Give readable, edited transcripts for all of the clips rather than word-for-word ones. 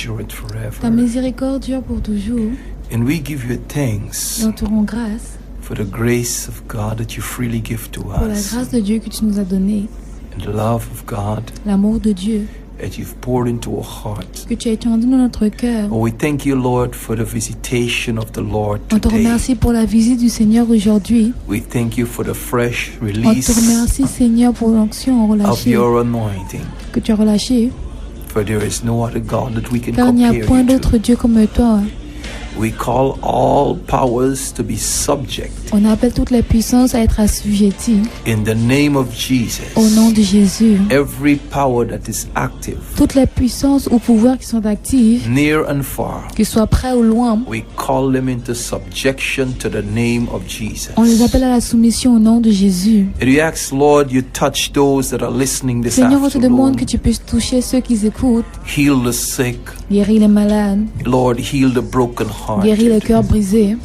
endureth forever. Ta miséricorde dure pour toujours. And we give you thanks Nous te rendons grâce for the grace of God that you freely give to pour la us, grâce de Dieu que tu nous as donnée, and the love of God l'amour de Dieu that you've poured into our hearts. que tu as étendu dans notre cœur. Oh, we thank you, Lord, for the visitation of the Lord On te today. remercie pour la visite du Seigneur aujourd'hui. We thank you for the fresh On te release remercie, Seigneur, pour l'onction of relâchée your anointing. que tu as relâchée. For there is no other God that we can Car il n'y a compare point you to. d'autre Dieu comme toi. We call all powers to be subject On appelle toutes les puissances à être assujetties in the name of Jesus. au nom de Jésus. Every power that is active, Toutes les puissances ou pouvoirs qui sont actifs, near and far, qu'ils soient près ou loin, we call them into subjection to the name of Jesus. on les appelle à la soumission au nom de Jésus. And we ask, Lord, you touch those that are listening this Seigneur, on te demande afternoon. que tu puisses toucher ceux qui écoutent, Heal the sick. guérir les malades, Lord, heal the broken guérir les heart. cœurs brisés,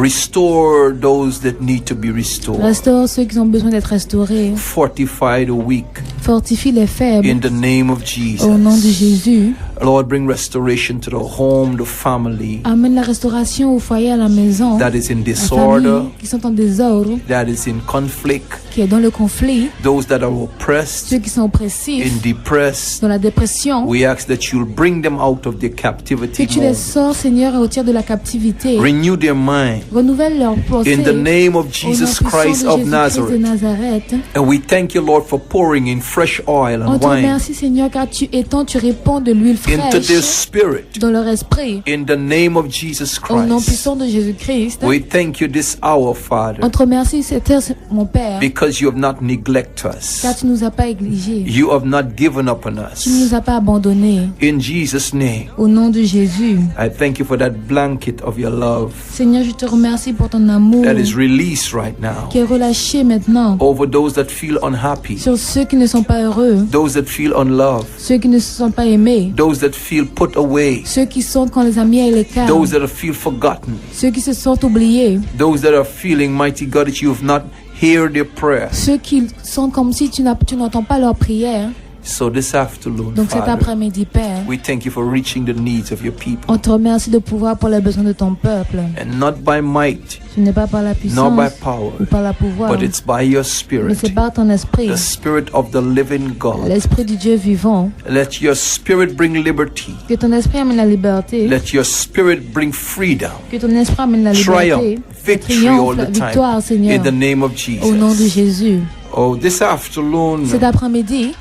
Restore those that need to be restored. restaure ceux qui ont besoin d'être restaurés, Fortify the weak fortifie les faibles in the name of Jesus. au nom de Jésus. Lord, bring restoration to the home, the family Amène la restauration au foyer, à la maison, that is in la disorder, famille qui sont en désordre, that is in conflict, qui est dans le conflit, those that are oppressed, ceux qui sont oppressifs, in depressed. dans la dépression. We ask that you'll bring them out of their captivity Que tu les mode. sors, Seigneur, et retire de la captivité. Renew their mind Renouvelle leur pensée. in the name of Au nom Jesus puissant Christ de of Jésus-Christ de Nazareth. Nazareth. And we thank you, Lord, for pouring in fresh oil On and te wine remercie, Seigneur, car tu étends, tu répands de l'huile into their fraîche spirit dans leur esprit. in the name of Jesus Au nom Christ. puissant de Jésus-Christ. We thank you this hour, Father, On te remercie cette heure, mon Père, because you have not neglected us. car tu nous as pas négligés. You have not given up on Tu ne us. nous as pas abandonnés. In Jesus' name, Au nom de Jésus. I thank you for that blanket of your love Seigneur, je te remercie pour ton amour that is released right now qui est relâché maintenant over those that feel unhappy, sur ceux qui ne sont pas heureux, those that feel unloved, ceux qui ne se sentent pas aimés, those that feel put away, ceux qui sont quand les amis et les cas, those that feel forgotten, ceux qui se sentent oubliés, those that are feeling, mighty God, that you have not heard their prayer. ceux qui sont comme si tu n'entends pas leurs prières. So this afternoon, Donc cet Father, après-midi, Père, we thank you for reaching the needs of your people. on te remercie de pouvoir pour les besoins de ton peuple. And not by might, Ce n'est pas par la nor puissance by power, ou par la pouvoir, but it's by your mais spirit, c'est par ton esprit, the spirit of the living God. l'esprit du Dieu vivant. Let your spirit bring liberty. Que ton esprit amène la liberté, Let your spirit bring freedom, que ton esprit amène la liberté, triumph, victory all the victoire, time. Seigneur, In the name of au nom de Jesus. Jésus. Oh, this afternoon, Cet après-midi,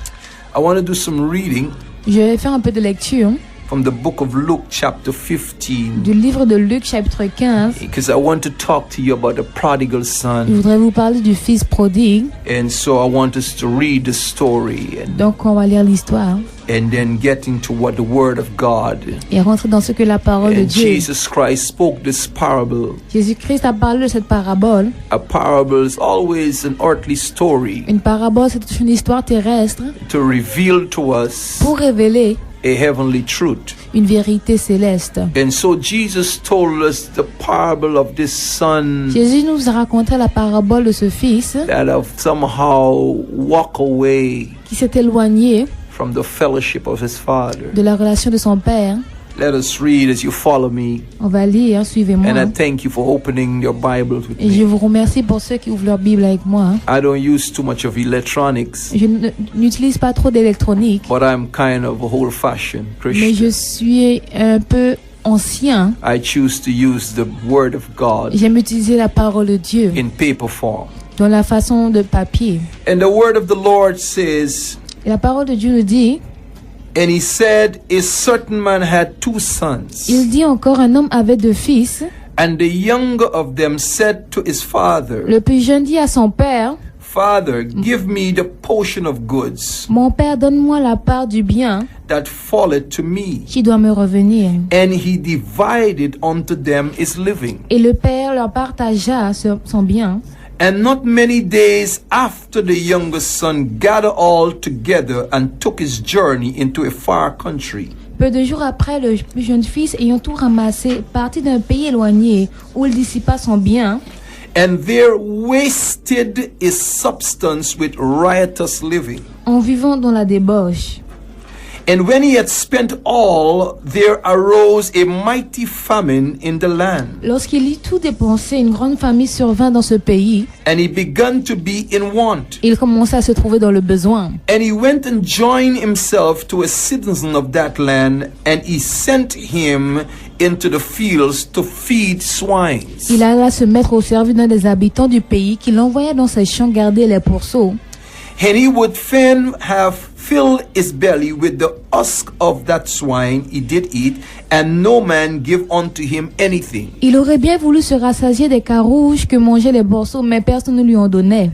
I want to do some reading je vais faire un peu de lecture from the book of Luke, chapter 15, du livre de Luc, chapitre 15. because I want to talk to you about the prodigal Je son. voudrais vous parler du fils prodigue. And so I want us to read the story Donc, on va lire l'histoire and then get into what the word of God. et rentrer dans ce que la parole de And Dieu. Jesus Christ spoke this parable. Jésus-Christ a parlé de cette parabole. A parable is always an earthly story Une parabole, c'est une histoire terrestre to reveal to us pour révéler a heavenly truth. une vérité céleste. And so Jesus told us the parable of this son Jésus nous a raconté la parabole de ce fils that have somehow walk away qui s'est éloigné from the fellowship of his father. de la relation de son père. Let us read as you follow me. On va lire, And I suivez-moi. thank you for opening your Bibles with Et je me. vous remercie pour ceux qui ouvrent leur Bible avec moi. I don't use too much of electronics, Je n'utilise pas trop d'électronique, but I'm kind of a old-fashioned mais je Christian. suis un peu ancien. I choose to use the Word of God J'aime utiliser la parole de Dieu in paper form. dans la façon de papier. And the Word of the Lord says, Et la parole de Dieu nous dit, and he said, a certain man had two sons. il dit encore, un homme avait deux fils. And the younger of them said to his father, Le plus jeune dit à son père, Father, give me the portion of goods mon père, donne-moi la part du bien that falleth to me. qui doit me revenir. And he divided unto them his living. Et le père leur partagea son bien. And not many days after, the younger son gathered all together and took his journey into a far country. Peu de jours après, le plus jeune fils, ayant tout ramassé, partit d'un pays éloigné où il dissipa son bien. And there wasted his substance with riotous living. En vivant dans la débauche. And when he had spent all, there arose a mighty famine in the land. Lorsqu'il eut tout dépensé, une grande famine survint dans ce pays. And he began to be in want. Il commença à se trouver dans le besoin. And he went and joined himself to a citizen of that land, and he sent him into the fields to feed swine. Il alla se mettre au service d'un des habitants du pays qui l'envoya dans ses champs garder les pourceaux. And he would fain have filled his belly with the husk of that swine he did eat, and no man give unto him anything. Il aurait bien voulu se rassasier des carouges que mangeaient les pourceaux, mais personne ne lui en donnait.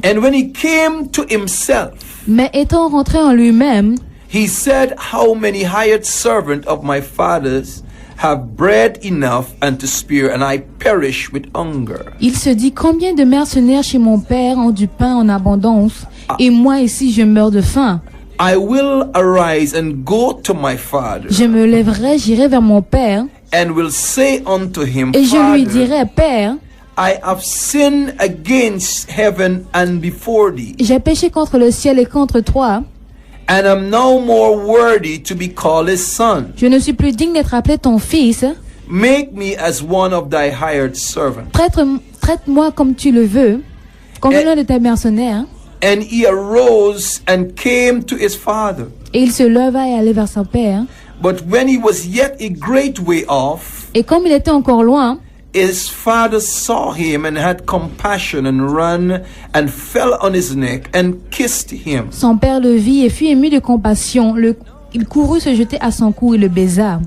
And when he came to himself, Mais étant rentré en lui-même, he said, How many hired servants of my father's have bread enough and to spare, and I perish with hunger. il se dit, combien de mercenaires chez mon père ont du pain en abondance, et moi ici je meurs de faim. I will arise and go to my father, Je me lèverai, j'irai vers mon père, and will say unto him, et je lui Father, dirai, Père, I have sinned against heaven and before thee, j'ai péché contre le ciel et contre toi, and am no more worthy to be called his son. je ne suis plus digne d'être appelé ton fils, Make me as one of thy hired servants. traite-moi comme tu le veux, comme l'un de tes mercenaires. And he arose and came to his father. Et il se leva et allait vers son père. But when he was yet a great way off, Et comme il était encore loin, his father saw him and had compassion and ran and fell on his neck and kissed him. son père le vit et fut ému de compassion. Il courut se jeter à son cou et le baisa.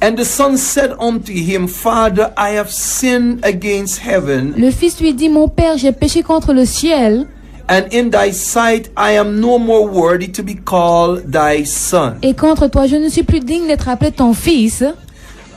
And the son said unto him, Father, I have sinned against heaven, Le fils lui dit, mon père, j'ai péché contre le ciel, and in thy sight I am no more worthy to be called thy son. et contre toi, je ne suis plus digne d'être appelé ton fils.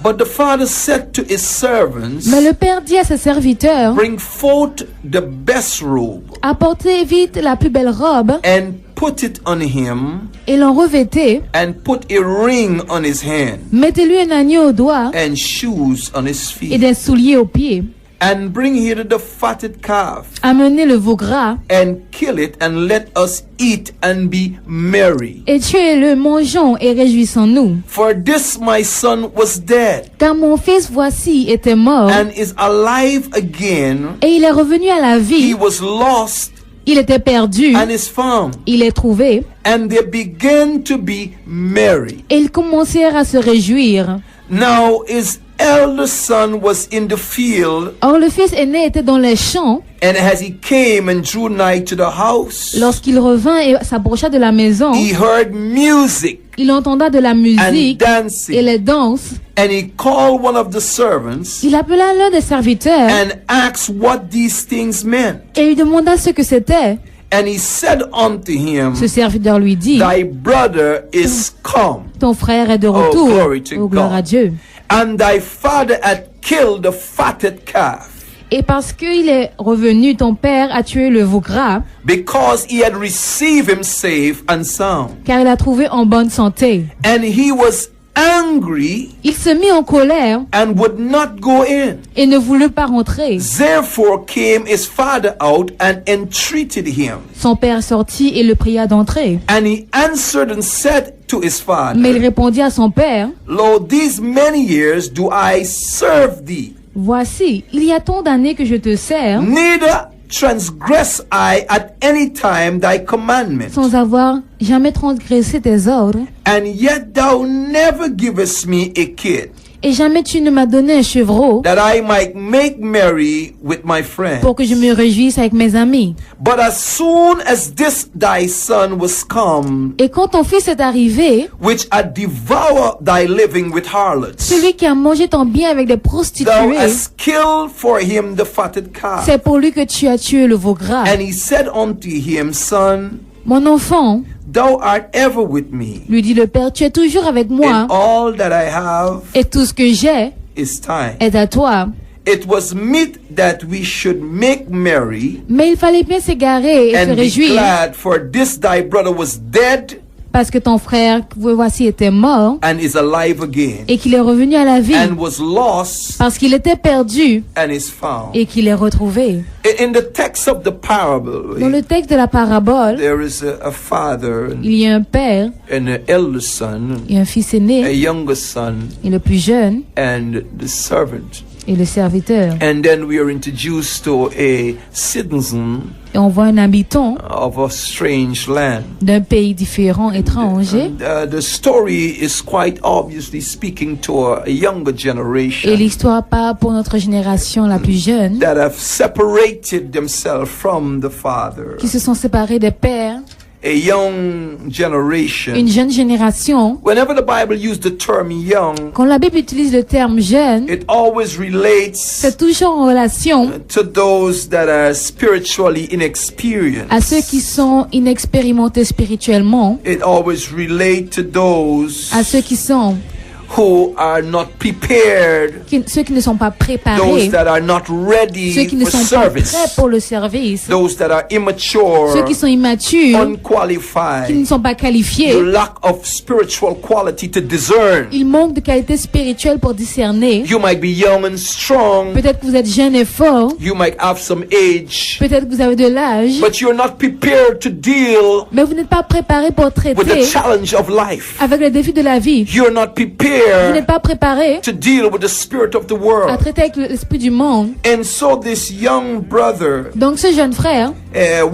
But the father said to his servants, Mais le père dit à ses serviteurs, Bring forth the best robe, apportez vite la plus belle robe, and put it on him, et l'en revêtez. and put a ring on his hand, Mettez-lui un agneau au doigt and shoes on his et feet, des souliers aux pieds. and bring hither the fatted calf, Amenez le veau gras and kill it, and let us eat and be merry. et tuez-le, mangeons et réjouissons-nous. For this my son was dead, Car mon fils, voici, était mort, and is alive again. et il est revenu à la He vie. was lost, Il était perdu, and is found. il est trouvé, And they began to be merry. et ils commencèrent à se réjouir. Now his elder son was in the field, Or le fils aîné était dans les champs. and as he came and drew nigh to the house, Lorsqu'il revint et s'approcha de la maison, he heard music il entenda de la and musique et dancing. les danses. And he called one of the servants Il appela l'un des serviteurs and asked what these things meant. et lui demanda ce que c'était. And he said unto him, Ce serviteur lui dit, Thy brother is come, ton frère est de retour. glory to Oh, gloire God. à Dieu. and thy father had killed the fatted calf, Et parce qu'il est revenu, ton père a tué le veau gras, because he had received him safe and sound. car il a trouvé en bonne santé. And he was angry Il se mit en colère and would not go in. et ne voulut pas rentrer. Therefore came his father out and entreated him. Son père sortit et le pria d'entrer. And he answered and said to his Mais il father, répondit à son père, Lo, these many years do I serve thee, voici, il y a tant d'années que je te sers, neither transgress I at any time thy commandment. sans avoir jamais transgressé tes ordres, And yet thou never givest me a kid, et jamais tu ne m'as donné un chevreau that I might make merry with my friends. pour que je me réjouisse avec mes amis. But as soon as this thy son was come, Et quand ton fils est arrivé, which had devoured thy living with harlots, celui qui a mangé ton bien avec des thou prostituées, hast killed for him the fatted calf. c'est pour lui que tu as tué le veau gras. And he said unto him, Son, Mon enfant, thou art ever with me, lui dit le père, tu es toujours avec moi, and all that I have et tout ce que j'ai is thine. est à toi. It was meet that we should make merry Mais il fallait bien s'égarer et se and be réjouir, glad, for this thy brother was dead parce que ton frère, voici, était mort and is alive again, et qu'il est revenu à la vie, and was lost parce qu'il était perdu and is found. et qu'il est retrouvé. In the text of the parable, Dans le texte de la parabole, there is a father il y a un père and an elder son, et un fils a aîné younger son, et le plus jeune and the servant. et le serviteur. And then we are introduced to a citizen Et on voit un habitant of a strange land. d'un pays différent, étranger. The story is quite obviously speaking to a younger Et generation l'histoire parle pour notre génération la plus jeune, that have separated themselves from the Father. qui se sont séparés des pères, A young une generation. jeune génération. Whenever the Bible uses the term young, Quand la Bible utilise le terme jeune, it always relates c'est toujours en relation to those that are spiritually inexperienced. à ceux qui sont inexpérimentés spirituellement, It always relates to those à ceux qui sont who are not prepared, ceux qui ne sont pas those préparés, that are not ceux ready qui ne for sont pas prêts service, pour le service, those that are immature, ceux qui sont immatures, qui ne unqualified, sont pas the qualifiés. lack of spiritual quality to discern. Ils manquent de qualité spirituelle pour discerner. You might be young and strong, Peut-être que vous êtes jeune et fort, you might have some age, peut-être que vous avez de l'âge, but you're not prepared to deal mais vous n'êtes pas préparé pour with the traiter challenge of life. avec les défis de la vie. You're not Vous n'êtes prepared pas préparé to deal with the spirit of the à world. traiter avec l'esprit du monde. And so this young brother, Donc ce jeune frère,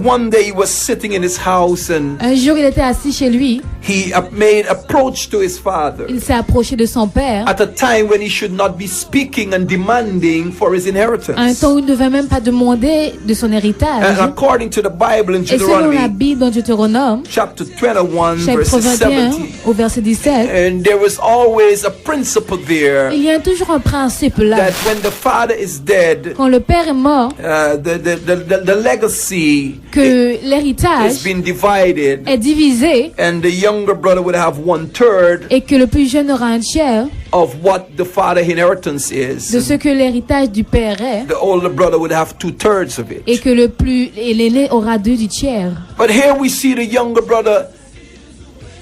one day he was sitting in his house and un jour il était assis chez lui, he made approach to his father il s'est approché de son père, at a time when he should not be speaking and demanding for his à un inheritance. temps où il ne devait même pas demander de son And héritage. according to the Bible in Et selon la Deuteronomy Bible dans Deutéronome, chapter 21 chapitre verses 21 70, au verset 17, and there was always a principle there il y a toujours un principe là. that when the father is dead, Quand le père est mort, the legacy que has l'héritage been divided, est divisé and the younger brother would have 1/3 et que le plus jeune aura un tiers of what the father inheritance is. de ce que l'héritage du père est, The older brother would have 2/3 of et it. que l'aîné aura 2 du tiers. But here we see the younger brother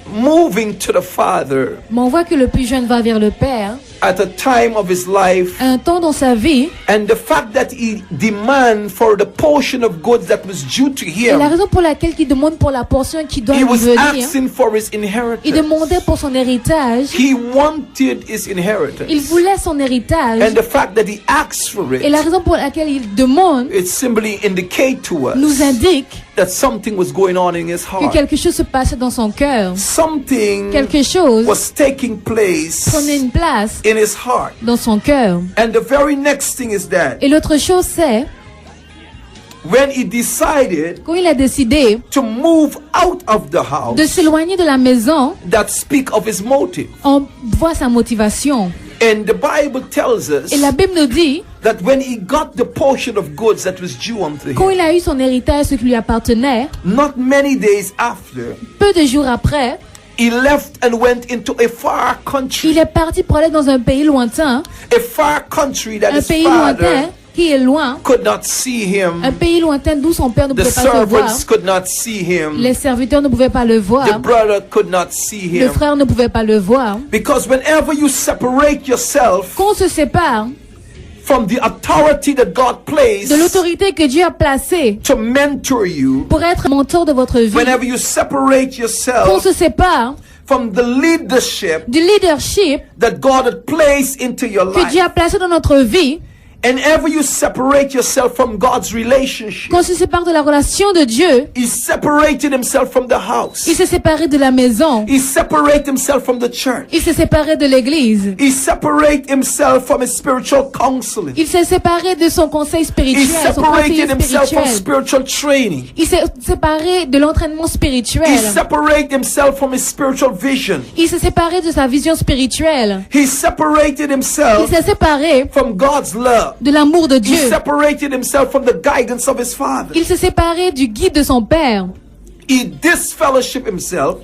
moving to the father Mais on voit que le plus jeune va vers le père at a time of his life, à un temps dans sa vie, and the fact that he demand for the portion of goods that was due to et la him, raison pour laquelle il demande pour la portion qui doit he lui was venir, asking for his il inheritance. demandait pour son héritage, He wanted his il inheritance, voulait son héritage, and the fact that he asked for et la it, raison pour laquelle il demande it simply indicates to nous us indique that something was going on in his que heart. quelque chose se passait dans son cœur. Something Quelque chose was taking place prenait une place in his heart. dans son cœur. And the very next thing is that Et l'autre chose, c'est when he decided quand il a décidé to move out of the house, de s'éloigner de la maison, that speak of his motive. on voit sa motivation. And the Bible tells us Et la Bible nous dit, that when he got the portion of goods that was due unto quand him, il a eu son héritage, ce qui lui appartenait, not many days after, peu de jours après, he left and went into a far il country, est parti pour aller dans un pays lointain, a far country that un his pays lointain father qui est loin, could not see un him, pays lointain d'où son père ne the pouvait pas le voir, servants could not see him, les serviteurs ne pouvaient pas le the voir, brother could not see le him. frère ne pouvait pas le voir. Because whenever you separate yourself Quand on se sépare from the authority that God placed de l'autorité que Dieu a placée to mentor you, pour être mentor de votre vie, whenever you separate quand on yourself se sépare from the leadership du leadership that God had placed into your que Dieu life, a placé dans notre vie, and ever you separate yourself from God's relationship, quand on se sépare de la relation de Dieu, He separated himself from the house. il s'est séparé de la maison, He separated himself from the church. il s'est séparé de l'église, He separated himself from his spiritual counseling. il s'est séparé de son conseil He spirituel, son conseiller separated himself from spirituel, spiritual training. il s'est séparé de l'entraînement He spirituel, separated himself from his spiritual vision. il s'est séparé de sa vision spirituelle, He separated il himself s'est séparé from God's love. de l'amour de He Dieu, separated himself from the guidance of his father. il s'est séparé du guide de son père, He disfellowship himself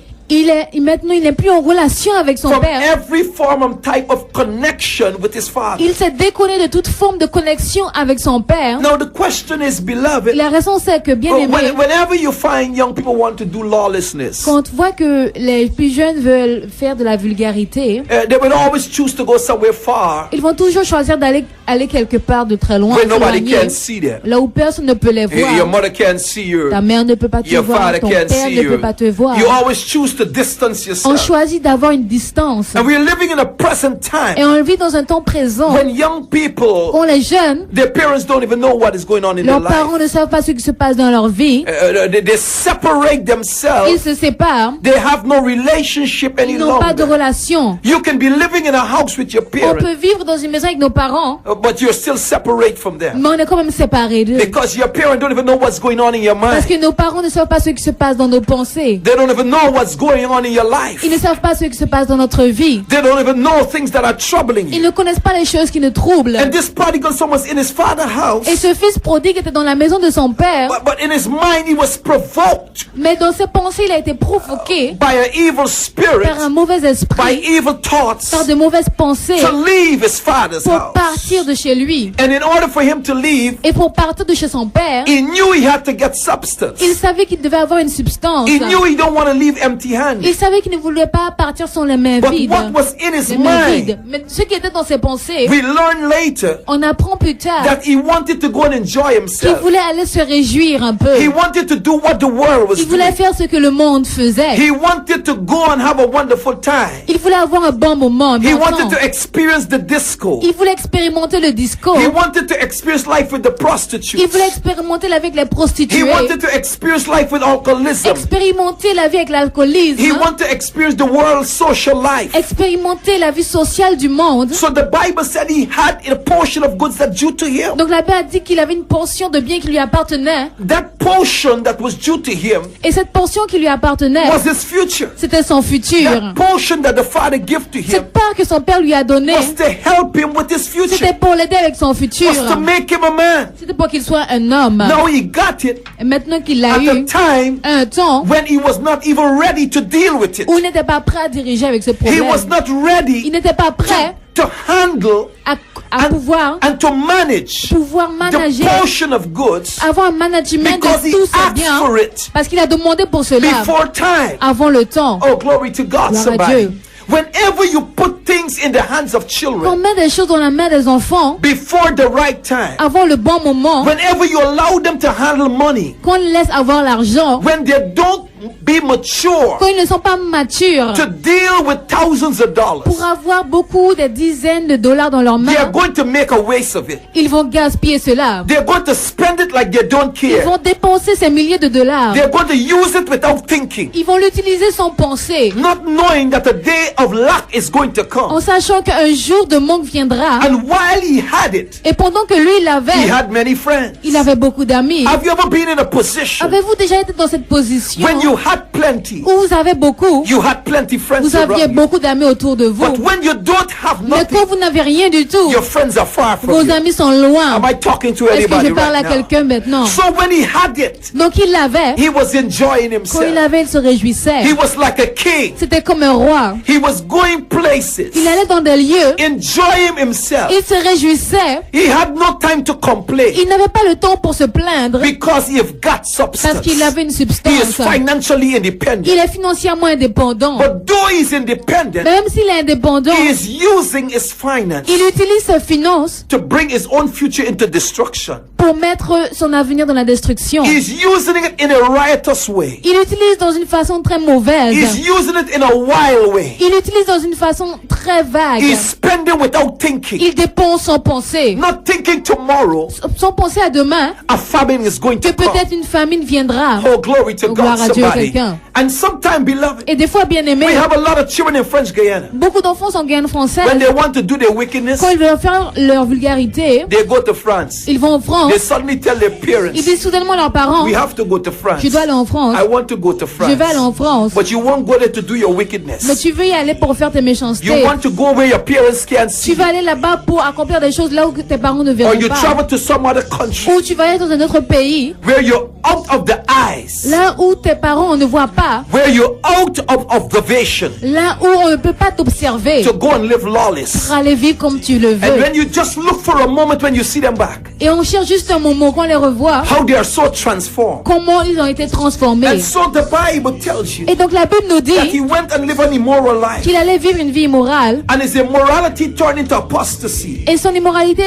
Maintenant, il n'est plus en relation avec son from père. every form and type of connection with his father. Il s'est déconné de toute forme de connexion avec son père. Now the question is, beloved, La raison c'est que, bien aimé, whenever you find young people want to do lawlessness, quand on voit que les plus jeunes veulent faire de la vulgarité, they will always choose to go somewhere far ils vont toujours choisir d'aller quelque part de très loin, where nobody s'éloigner, can see them. là où personne ne peut les Your voir. mother can't see you. Ta mère ne peut pas te Your voir, father ton can't père see ne you. peut pas te voir. You always choose to distance On yourself. choisit d'avoir une distance. And we're living in a present time Et on vit dans un temps présent when young people, où les jeunes, their parents don't even know what is going on in their leurs parents life. ne savent pas ce qui se passe dans leur vie. They separate Ils themselves. se séparent. They have no relationship any Ils n'ont pas de longer. relation. You can be living in a house with your On parents, peut vivre dans une maison avec nos parents, but you're still separate from them mais on est quand même séparés d'eux. because your parents don't even know what's going on in your Parce mind. que nos parents ne savent pas ce qui se passe dans nos pensées. They don't even know what's going on in your life. Ils ne savent pas ce qui se passe dans notre vie. They don't even know things that are troubling Ils you. ne connaissent pas les choses qui nous troublent. And this prodigal son was in his father's house, Et ce fils prodigue était dans la maison de son père, but in his mind he was provoked mais dans ses pensées, il a été provoqué by an evil spirit, par un mauvais by esprit, evil thoughts, par de mauvaises pensées, to leave his father's pour house. partir de chez lui. And in order for him to leave, Et pour partir de chez son père, he knew he had to get substance. il savait qu'il devait avoir une substance. He knew he don't want to leave empty-handed. Il savait qu'il ne voulait pas partir sans les mains But vides. what was in his Les mains mind, vides. Mais ce qui était dans ses pensées, we learn later on apprend plus tard that he wanted to go and enjoy qu'il himself. voulait aller se réjouir un peu. He wanted to do what the world was Il voulait doing. faire ce que le monde faisait. He wanted to go and have a wonderful time. Il voulait avoir un bon moment, un He bon wanted temps. to experience the disco. Il voulait expérimenter le disco. He wanted to experience life with the Il prostitutes. voulait expérimenter la vie avec les He prostituées. wanted to experience life with alcoholism. Expérimenter la vie avec l'alcoolisme. He wanted to experience the world's social life. Expérimenter la vie sociale du monde. So the Bible said he had a portion of goods that due to him. Donc la Bible a dit qu'il avait une portion de biens qui lui appartenait. That portion that was due to him Et cette portion qui lui appartenait, was his future. c'était son futur. That portion that the Father gave to him Cette part que son père lui a donnée, was to help him with his future. c'était pour l'aider avec son futur. Was to make him a man. C'était pour qu'il soit un homme. Now he got it Et maintenant qu'il l'a at a eu, time un temps when he was not even ready to deal with it. où il n'était pas prêt à diriger avec ce He problème. was not Il ready n'était pas prêt to handle à pouvoir and to manage the manager, portion of goods avoir un management because de he tous ses asked biens, for it parce qu'il a demandé pour cela before time. avant le temps. Oh, glory to God, Gloire à somebody. Dieu. Whenever you put things in the hands of Quand on children met des choses dans la main des enfants before the right time, avant le bon moment, whenever you allow them to handle money, qu'on les laisse avoir l'argent, when they don't be mature quand ils ne sont pas matures to deal with thousands of dollars, pour avoir beaucoup des dizaines de dollars dans leurs they are mains, going to make a waste of it. ils vont gaspiller cela. They're going to spend it like they don't Ils care. vont dépenser ces milliers de dollars. They're going to use it without thinking, Ils vont l'utiliser sans penser, not knowing that a day of lack is going to en come. sachant qu'un jour de manque viendra. And while he had it, Et pendant que lui il he l'avait, had many friends. il avait beaucoup d'amis. Have you ever been in a position Avez-vous déjà été dans cette position when you had plenty, où vous avez beaucoup, you had plenty friends vous aviez around you, beaucoup d'amis autour de vous, but when you don't have mais nothing, quand vous n'avez rien du tout, your friends are far from vos you. amis sont loin. Am I talking to Est-ce que anybody je parle right à now? quelqu'un maintenant? So when he had it, Donc il l'avait. he was enjoying Quand il himself. l'avait, il se réjouissait. He was like a king. C'était comme un roi. He was going places, Il allait dans des lieux, enjoying himself. il se réjouissait. He had no time to complain Il n'avait pas le temps pour se plaindre because he have got parce substance. qu'il avait une He is substance. financially independent. Il est financièrement indépendant. But though he's independent, Même s'il est indépendant, he is using his finance il utilise ses finances to bring his own future into destruction. pour mettre son avenir dans la destruction. He's using it in a riotous way. Il utilise dans une façon très mauvaise. He's using it in a wild way. Il utilise dans une façon très vague. He's spending without thinking. Il dépense sans penser. Not thinking tomorrow Sans penser à demain, a famine is going que to come. peut-être une famine viendra. Oh, glory to God, Gloire à Dieu, somebody. quelqu'un. And sometimes, beloved, Et des fois, bien aimé, we have a lot of children in French Guyana. beaucoup d'enfants sont en Guyane française. When they want to do their wickedness, Quand ils veulent faire leur vulgarité, they go to France. ils vont en France. They suddenly tell their Ils parents, disent soudainement à leurs parents, we have to go to France. je dois aller en France. I want to go to Je vais aller en France. France. But you won't go there to do your Mais wickedness. tu veux y aller pour faire tes You méchancetés. want to go where your parents can't Tu see. vas aller là-bas pour accomplir des choses là où tes parents ne Or verront you pas. travel to some other country Ou tu vas aller dans un autre pays, where you're out of the eyes là où tes parents là où on ne voit pas, where you're out of observation, là où on ne peut pas t'observer, to go and live lawless. pour aller vivre comme tu le And veux. when you just look for a moment when you see them back, Et on cherche juste un moment qu'on les revoit, how they are so transformed. comment ils ont été transformés. And so the Bible tells you Et donc la Bible nous that he dit went and lived an immoral life. qu'il allait vivre une vie immorale, And his immorality turned into apostasy. et son immoralité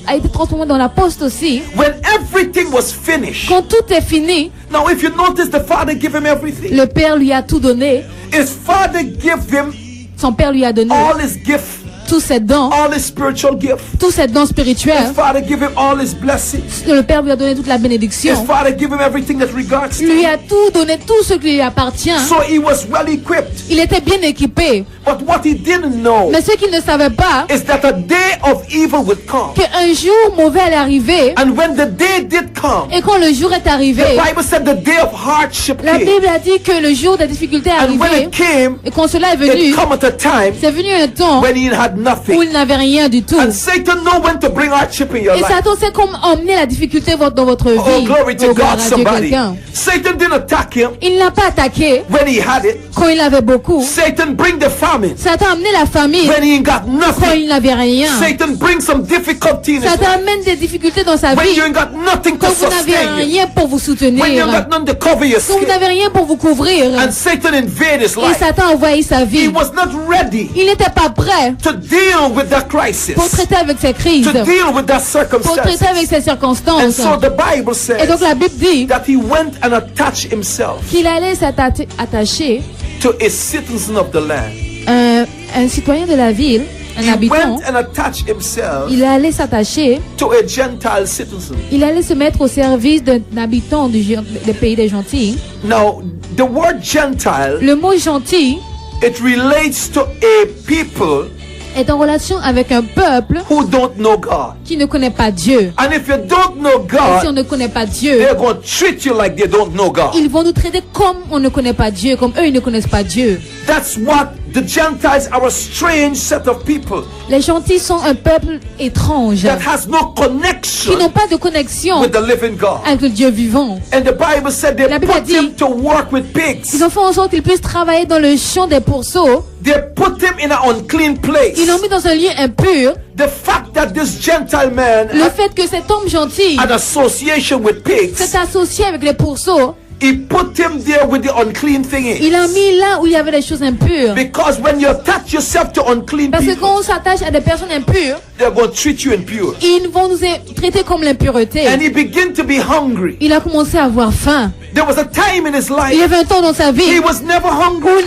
a été transformée dans l'apostasy. When everything was finished. Quand tout est fini, Now if you notice, the father gave him everything. le Père lui a tout donné. His father gave him Son Père lui a donné all his gifts, tous ses dons, all his spiritual gifts. tous ses dons His spirituels. father gave him all his blessings. Le Père lui a donné toute la His bénédiction. father gave him everything that regards to Lui him. a tout donné, tout ce qui lui appartient. So he was well equipped. Il était bien équipé. But what he didn't know Mais ce qu'il ne savait pas, is that a day of evil would come. qu'un jour mauvais allait arriver. And when the day did come, Et quand le jour est arrivé, the Bible said the day of hardship la came. Bible a dit que le jour des difficultés est And when arrivé. it came, Et quand cela est venu, it come at a time c'est venu un temps when he had où nothing. il n'avait rien du tout. And Satan know when to bring hardship in your Et life. Satan sait comment emmener la difficulté dans votre vie. Oh, glory to Oh, gloire God, à Dieu, somebody. quelqu'un. Satan didn't attack him Il n'a pas attaqué when he had it. quand il avait beaucoup. Satan bring the famine Satan a amené la famille when he ain't got quand nothing. il n'avait rien. Satan brings some difficulty in his Satan life amène des difficultés dans sa when vie you ain't got nothing to quand vous n'avez sustain you. rien pour vous soutenir. When you ain't got nothing to cover your Quand vous skin. n'avez rien pour vous couvrir. And Satan invade his Et life. Satan a envahi sa He vie. was not ready Il n'était pas prêt to deal with that crisis, pour traiter avec ses crises, to deal with that pour traiter circumstance. avec ses And circonstances. so the Bible Et donc says la Bible dit that he went and attached himself qu'il allait s'attacher to a citizen of the land. un citoyen de la ville, un He habitant. went and attached himself Il allait s'attacher, to a Gentile citizen. il allait se mettre au service d'un habitant des pays des gentils. Now, the word Gentile, Le mot gentil it relates to a people est en relation avec un peuple who don't know God. qui ne connaît pas Dieu. And if you don't know Et si on God, ne connaît pas Dieu, they're going to treat you like they don't know God. ils vont nous traiter comme on ne connaît pas Dieu, comme eux ils ne connaissent pas Dieu. That's what the Gentiles are, a strange set of people Les gentils sont un peuple étrange that has no qui connection n'ont pas de connexion with the living God. avec le Dieu vivant. And the Bible said they La Bible put dit- him to work with pigs. Ils ont fait en sorte qu'ils puissent travailler dans le champ des pourceaux. They put him in an unclean place. Ils l'ont mis dans un lieu impur. The fact that this Gentile man Le fait que cet homme gentil had association with pigs, s'est associé avec les pourceaux, he put him there with the unclean thing in. il a mis là où il y avait des choses impures. Because when you attach yourself to unclean Parce que people, quand on s'attache à des personnes impures, they're going to treat you impure. ils vont nous traiter comme l'impureté. And he began to be hungry. Il a commencé à avoir faim. There was a time in his Il y life avait un temps dans sa he vie was never hungry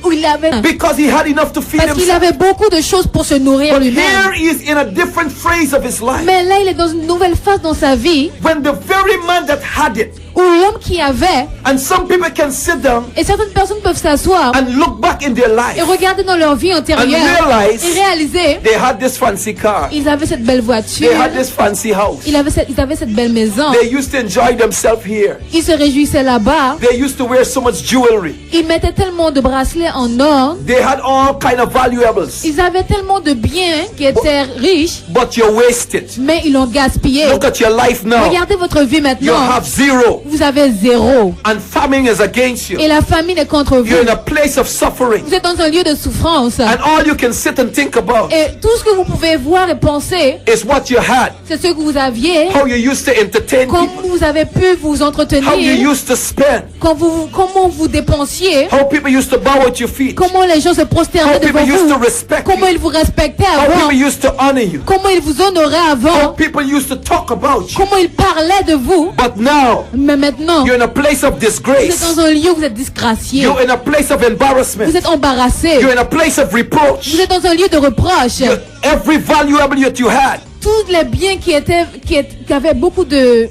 où il avait faim. because he had enough to feed Parce qu'il himself. avait beaucoup de choses pour se nourrir But lui-même. here he is in a different phase of his life. Mais là, il est dans une nouvelle phase dans sa vie When the very man that had it, où l'homme qui avait, and some people can sit down et certaines personnes peuvent s'asseoir and look back in their et life regarder dans leur vie antérieure and realize et réaliser they had this fancy car, ils avaient cette belle voiture, they had this fancy house, ils avaient cette belle maison, they used to enjoy themselves here, ils se réjouissaient là-bas, they used to wear so much jewelry, ils mettaient tellement de bracelets en or, they had all kind of valuables, ils avaient tellement de biens qui étaient riches, but you waste it. mais ils l'ont gaspillé. Look at your life now. Regardez votre vie You maintenant, have zero, vous avez zéro and famine is against you. et la famine est contre vous. You're in a place of suffering, Vous êtes dans un lieu de souffrance and all you can sit and think about et tout ce que vous pouvez voir et penser, is what you had, c'est ce que vous aviez, how you used to entertain comment people, vous avez pu vous how you entretenir, used to spend, comment vous dépensiez, how people used to bow at your feet, comment les gens se prosternaient how people devant used to vous, respect comment you, ils vous respectaient how avant, people used to honor you, comment ils vous honoraient how avant, people used to talk about you. comment ils parlaient de vous. But now Mais maintenant, you're in a place of vous êtes disgrace, dans un lieu où vous êtes disgracié, you're in a place of vous embarrassment, êtes embarrassé, you're in a place of reproach. vous êtes dans un lieu de reproche. Every valuable that you had Tous les biens qui avaient beaucoup de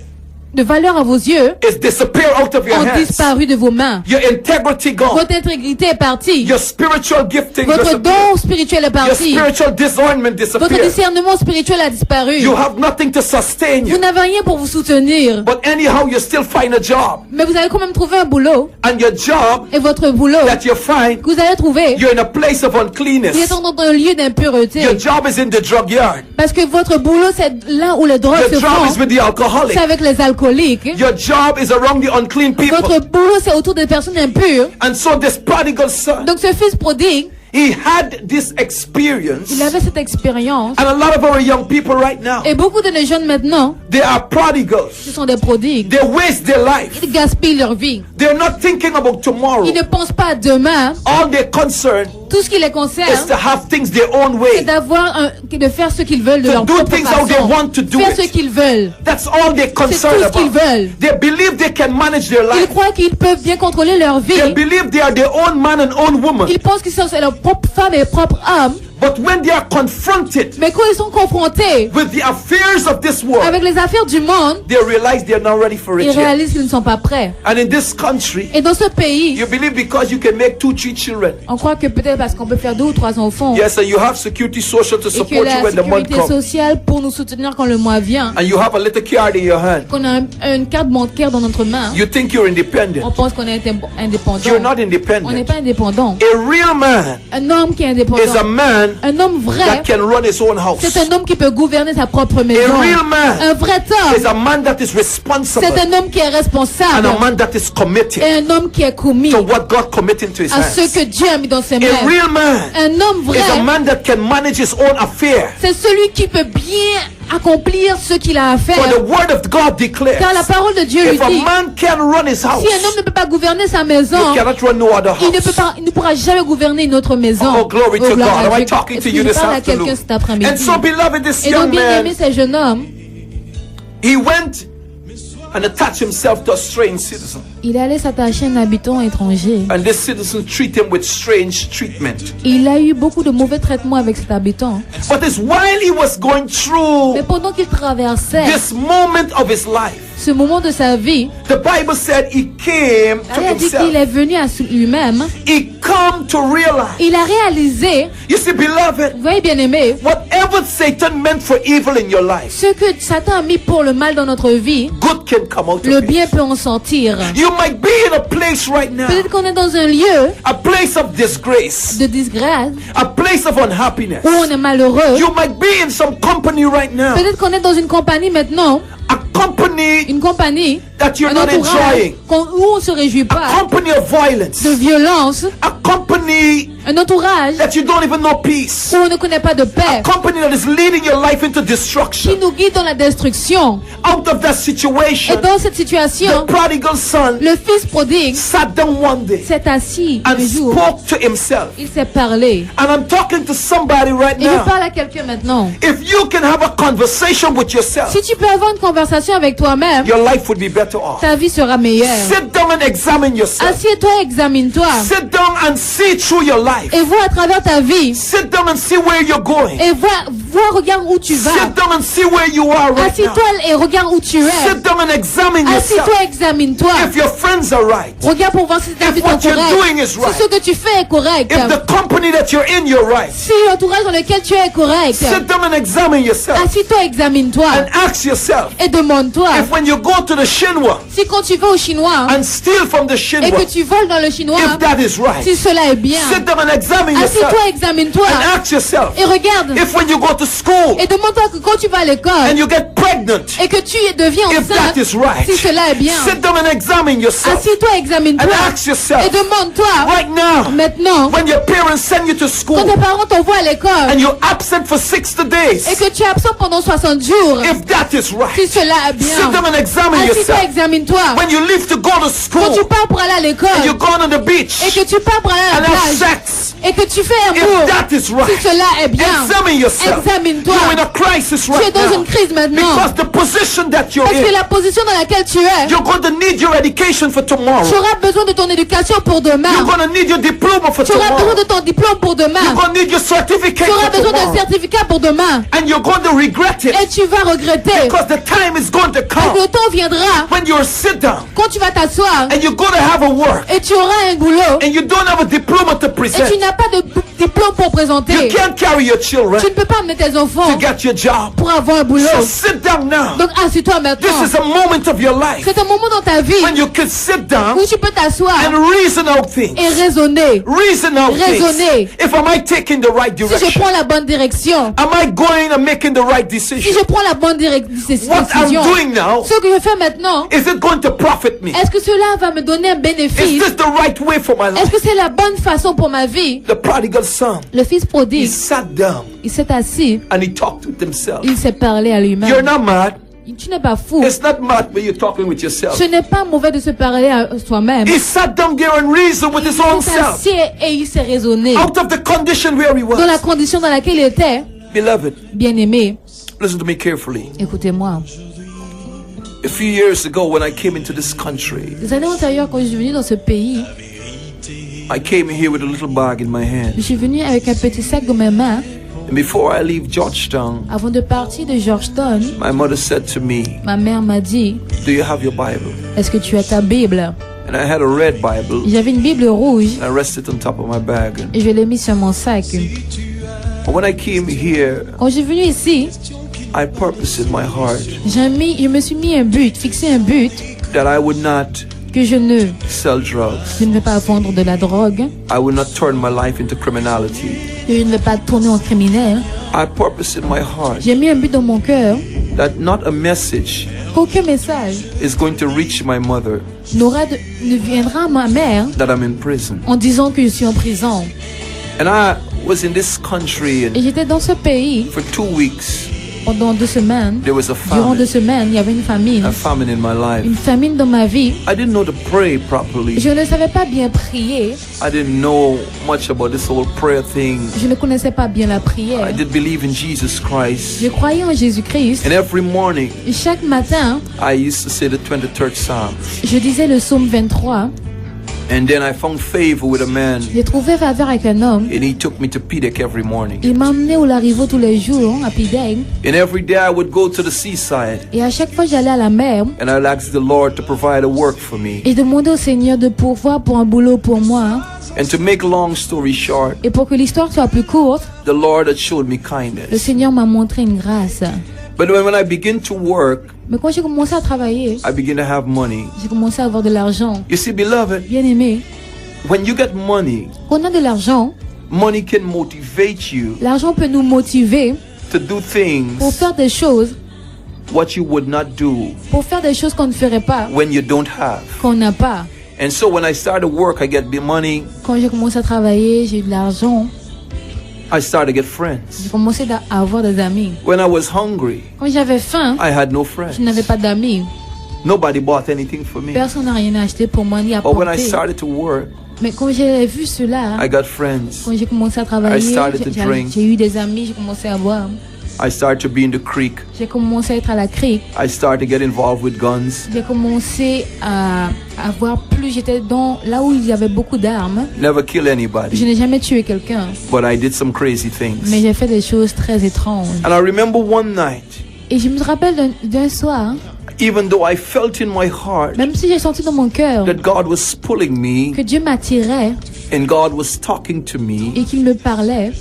valeur à vos yeux is disappear out of your ont hands. disparu de vos mains. Your integrity gone. Votre intégrité est partie. Your spiritual gifting Votre disappear. don spirituel est Your parti. spiritual discernment Votre disappear. discernement spirituel a disparu. You have nothing to sustain Vous you. n'avez rien pour vous soutenir. But anyhow, you still find a job. Mais vous allez quand même trouver un boulot. And your job Et votre boulot that you find, que vous allez trouver, you're in a place of vous êtes uncleanness. dans un lieu d'impureté. Your job is in the drug yard. Parce que votre boulot, c'est là où les drogues Your se job is font. with the alcoholic. C'est avec les Your alcooliques. Your job is around the unclean people. Votre boulot, c'est autour des personnes impures. And so this prodigal son, Donc ce fils prodigue, he had this experience. il avait cette expérience. And a lot of our young people right now, Et beaucoup de nos jeunes maintenant, they are prodigals. ce sont des prodigues. They waste their life. Ils gaspillent leur vie. They're not thinking about tomorrow. Ils ne pensent pas à demain. All they're concerned Tout ce qui les is concerne, to have things their own c'est way. de faire ce qu'ils veulent de To leur do propre things how they façon. want to do Faire ce it. qu'ils veulent. That's all they're C'est tout concerned ce qu'ils about. veulent. They believe they can manage their Ils life. croient qu'ils peuvent bien contrôler leur vie. They believe they are their own man and own woman. Ils pensent qu'ils sont leur propre femme et propre homme. But when they are confronted Mais quand ils sont confrontés with the affairs of this world, avec les affaires du monde, they realize they are not ready for ils it yet. réalisent qu'ils ne sont pas prêts. And in this country, Et dans ce pays, you believe because you can make 2, 3 children. on croit que peut-être parce qu'on peut faire 2 ou 3 enfants, Yes, and you have security social to et que support la you when the month sécurité comes. sociale pour nous soutenir quand le mois vient, And you have a little card in your hand. qu'on a une carte bancaire dans notre main, You think you're on independent. pense qu'on est indépendant. You're not On n'est independent. pas indépendant. A real man Un homme qui est is a indépendant, man un homme vrai, that can run his own house. c'est un homme qui peut gouverner sa propre A maison. real man Un vrai is homme, a man that is responsible c'est un homme qui est and responsable a man that is committed et un homme qui est commis to what God committed into his à ce hands. que Dieu a mis dans ses A mains. real man Un homme is a vrai, man that can manage his own affair. c'est celui qui peut bien accomplir ce qu'il a à For faire. the word of God declares, Car la parole de Dieu lui if a dit, man can run his house, si un homme ne peut pas gouverner sa maison, you cannot run no other il ne peut house. pas, il ne pourra jamais gouverner une autre maison. Oh, glory to gloire God. à Am I Dieu. talking to Est-ce you que je this parle à quelqu'un afternoon? cet après-midi? And so, beloved, this Et donc, young bien aimé, man, ce jeune homme, he went and attached himself to a strange citizen. il allait s'attacher à un habitant étranger. And this citizen treated him with strange treatment. Il a eu beaucoup de mauvais traitements avec cet habitant. But it's while he was going Mais through pendant qu'il traversait this moment of his life, ce moment de sa vie, the Bible said he came la to Bible dit qu'il himself. est venu à lui-même. He come to realize. Il a réalisé, You see, beloved, vous voyez bien aimé, whatever Satan meant for evil in your life, ce que Satan a mis pour le mal dans notre vie, good can come out le of it. bien peut en sortir. You might be in a place right now, Peut-être qu'on est dans un lieu a place of disgrace, de disgrâce a place of unhappiness. où on est malheureux. You might be in some company right now, Peut-être qu'on est dans une compagnie maintenant, a company une compagnie, that you're un not entourage enjoying, où on se réjouit a pas company of violence, de violence, a company un entourage that you don't even know peace, où on ne connaît pas de a paix, company that is leading your life into qui destruction. nous guide dans la destruction. Out of that Et situation, dans cette the situation, prodigal son le fils prodigue sat down one day s'est assis and un jour, spoke to himself. il s'est parlé. And I'm talking to somebody right Et je now. parle à quelqu'un maintenant. If you can have a conversation with yourself, Si tu peux avoir une conversation avec toi-même, your life would be better off. ta vie sera meilleure. Sit down and examine yourself. Assieds-toi, examine-toi Sit down and see through your life. et vois à travers ta vie Sit down and see where you're going. et vois, regarde où tu vas. Sit down and see where you are right Assis-toi now. et regarde où tu es. Sit down and examine yourself. Assis-toi, examine-toi. If your friends are right, Regarde pour voir si tes amis if sont what you're doing corrects. is Si right, ce que tu fais est correct. if the company that you're in, you're right, Si l'entourage dans lequel tu es est correct. sit down and examine yourself Assis-toi, examine-toi and ask yourself et demande-toi if when you go to the Shinwa si quand tu vas au chinois and steal from the et Shinwa, que tu voles dans le chinois, if that is right. si cela est bien. Sit down and examine yourself Assis-toi, examine-toi and ask yourself et regarde if when you go to school et demande-toi que quand tu vas à l'école and you get pregnant, et que tu deviens if that enceinte, is right. si cela est bien. Sit down and examine yourself Assis-toi, examine-toi and ask et yourself demande-toi right now maintenant when your parents send you to quand school tes parents t'envoient à l'école and you're absent for 60 et days, que tu es absent pendant 60 jours, if that is si right. cela est Sit bien. down and examine Assis-toi, yourself. examine-toi. When you leave to go to Quand school tu pars pour aller à l'école and you're going on the beach et que tu pars pour aller à and la have plage sex, et que tu fais un if mot, that is si right, cela est bien, examine yourself. examine-toi. You're in a crisis Tu es right dans now une crise maintenant. because the position that you're Parce que in, la position dans laquelle tu es, you're going to need your education for tu tomorrow. auras besoin de ton éducation pour demain. You're going to need your diploma for Tu auras besoin tomorrow. de ton diplôme pour You're demain. going to need your certificate Tu auras for besoin d'un tomorrow. certificat pour demain. And you're going to regret it Et tu vas regretter. because the time is going to Parce que come le temps viendra when you're sit down quand tu vas t'asseoir and you're going to have a work et tu auras un boulot and you don't have a diploma to et tu present. n'as pas de diplôme pour présenter. You can't carry your children Tu ne peux pas amener tes enfants to get your job. pour avoir un boulot. So sit down now. Donc assis-toi maintenant. This is a moment of your life C'est un moment dans ta vie when you can sit down où tu peux t'asseoir and reason out things. et raisonner. Reason out Raisonner. things. If am I taking the right Si je direction? prends la bonne direction, Am I going and making the right si decision? je prends la bonne décision, What I'm doing now, ce que je fais maintenant, is it going to profit me? est-ce que cela va me donner un Is bénéfice? this the right way for my Est-ce life? que c'est la bonne façon pour ma vie? The prodigal son, Le fils he prodigue, sat down il s'est assis, and he talked with himself. il s'est parlé à You're lui-même. not mad. Tu n'es pas fou. It's not mad when you're talking with yourself. Ce n'est pas mauvais de se parler à soi-même. He sat down there and reasoned with his own Il s'est self. assis et il s'est raisonné. Out of the condition where he Dans la was. condition dans laquelle il était, Beloved, bien-aimé, listen to me carefully. écoutez-moi. A few years ago when I came into this country, Des années antérieures, quand je suis venu dans ce pays, I came here with a little bag in my hand. je suis venu avec un petit sac dans mes mains. And before I leave Georgetown, Avant de partir de Georgetown, my mother said to me, ma mère m'a dit, do you have your Bible? est-ce que tu as ta Bible? And I had a red Bible. J'avais une Bible rouge And I rested on top of my bag. et je l'ai mis sur mon sac. But when I came here, Quand je suis venu ici, I purposed in my heart je me suis mis un but, fixé un but, that I would not que je ne sell drugs. vais pas vendre de la drogue, I would not turn my life into criminality. que je ne vais pas tourner en criminel. I purposed in my heart J'ai mis un but dans mon cœur, that not a message qu'aucun message is going to reach my mother ne viendra à ma mère that I'm in prison. en disant que je suis en prison. And I was in this country, Et and j'étais dans ce pays for 2 weeks pendant 2 semaines. there was a Durant 2 famine, semaines, il y avait une famine. in my life. Une famine dans ma vie. I didn't know to pray properly. Je ne savais pas bien prier. I didn't know much about this whole prayer thing. Je ne connaissais pas bien la prière. I did believe in Jesus Christ. Je croyais en Jésus-Christ. And every morning Et chaque matin, I used to say the 23rd Psalm. je disais le psaume 23. And then I found favor with a man, J'ai trouvé faveur avec un homme. and he took me to Pidec every morning. Il m'a emmené au Larivo tous les jours, à Pideg. And every day I would go to the seaside, Et à chaque fois, j'allais à la mer. and I'd ask the Lord to provide a work for me. Et demandais au Seigneur de pourvoir pour un boulot pour moi. And to make long story short, Et pour que l'histoire soit plus courte, the Lord had showed me le kindness. Seigneur m'a montré une grâce. But when I begin to work, Mais quand j'ai commencé à travailler, I begin to have money. j'ai commencé à avoir de l'argent. You see, beloved, Bien aimé, when you get money, quand on a de l'argent, money can motivate you l'argent peut nous motiver to do pour things faire des choses, what you would not do qu'on ne ferait pas, when you don't have. qu'on n'a pas. And so when I started work, I get the money, Quand j'ai commencé à travailler, j'ai eu de l'argent. I started to get friends. J'ai commencé à avoir des amis. When I was hungry, Quand j'avais faim, I had no je friends. n'avais pas d'amis. Nobody bought anything for me. Personne n'a rien acheté pour moi ni But when I apporté. started to work, Mais quand j'ai vu cela, I got friends. quand j'ai commencé à travailler, I started to drink. j'ai eu des amis, j'ai commencé à boire. I started to be in the creek. J'ai commencé à être à la crique. I started to get involved with guns. J'ai commencé à voir plus. J'étais dans là où il y avait beaucoup d'armes. Never kill Je anybody, n'ai jamais tué quelqu'un, but I did some crazy mais things. j'ai fait des choses très étranges. And I remember one night, Et je me rappelle d'un soir, even though I felt in my heart même si j'ai senti dans mon cœur that God was pulling me que Dieu m'attirait and God was talking to me, et qu'il me parlait,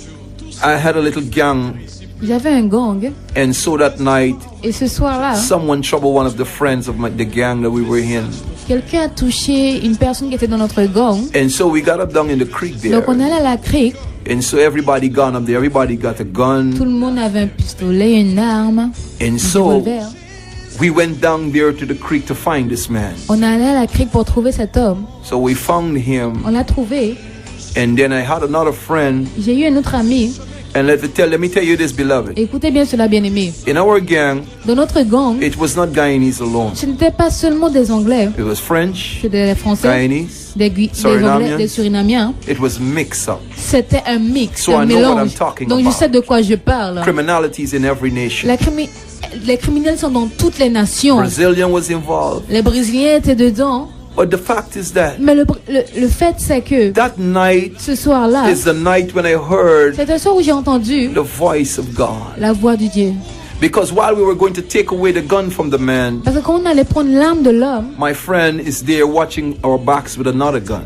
I had a little gang. j'avais un gang. And so that night, Et ce soir-là, someone troubled one of the friends of the gang that we were in. quelqu'un a touché une personne qui était dans notre gang. And so we got up down in the creek there. Donc on allait à la crique. And so everybody gone up there. Everybody got a Tout gun. le monde avait un pistolet, une arme, And un so revolver. we went down there to the creek to find this man. On allait à la crique pour trouver cet homme. So we found him. On l'a trouvé. And then I had another friend. J'ai eu un autre ami. And let me tell you this, beloved. Écoutez bien cela, bien-aimé. In our gang, Dans notre gang, it was not Guyanese alone. ce n'était pas seulement des Anglais, It was French, c'était des Français, Guyanese. des Surinamians. Anglais, des Surinamiens. It was mixed up. C'était un mix, So un I know what I'm mélange. talking Donc je about. sais de quoi je parle. Criminality is in every nation. Les criminels sont dans toutes les nations. Brazilian was involved. Les Brésiliens étaient dedans. But the fact is that Mais le fait, c'est que that night ce soir-là, is the night when I heard c'est un soir où j'ai entendu the voice of God. la voix de Dieu. Because while we were going to take away the gun from the man, Parce que quand on allait prendre l'arme de l'homme, my friend is there watching our backs with another gun.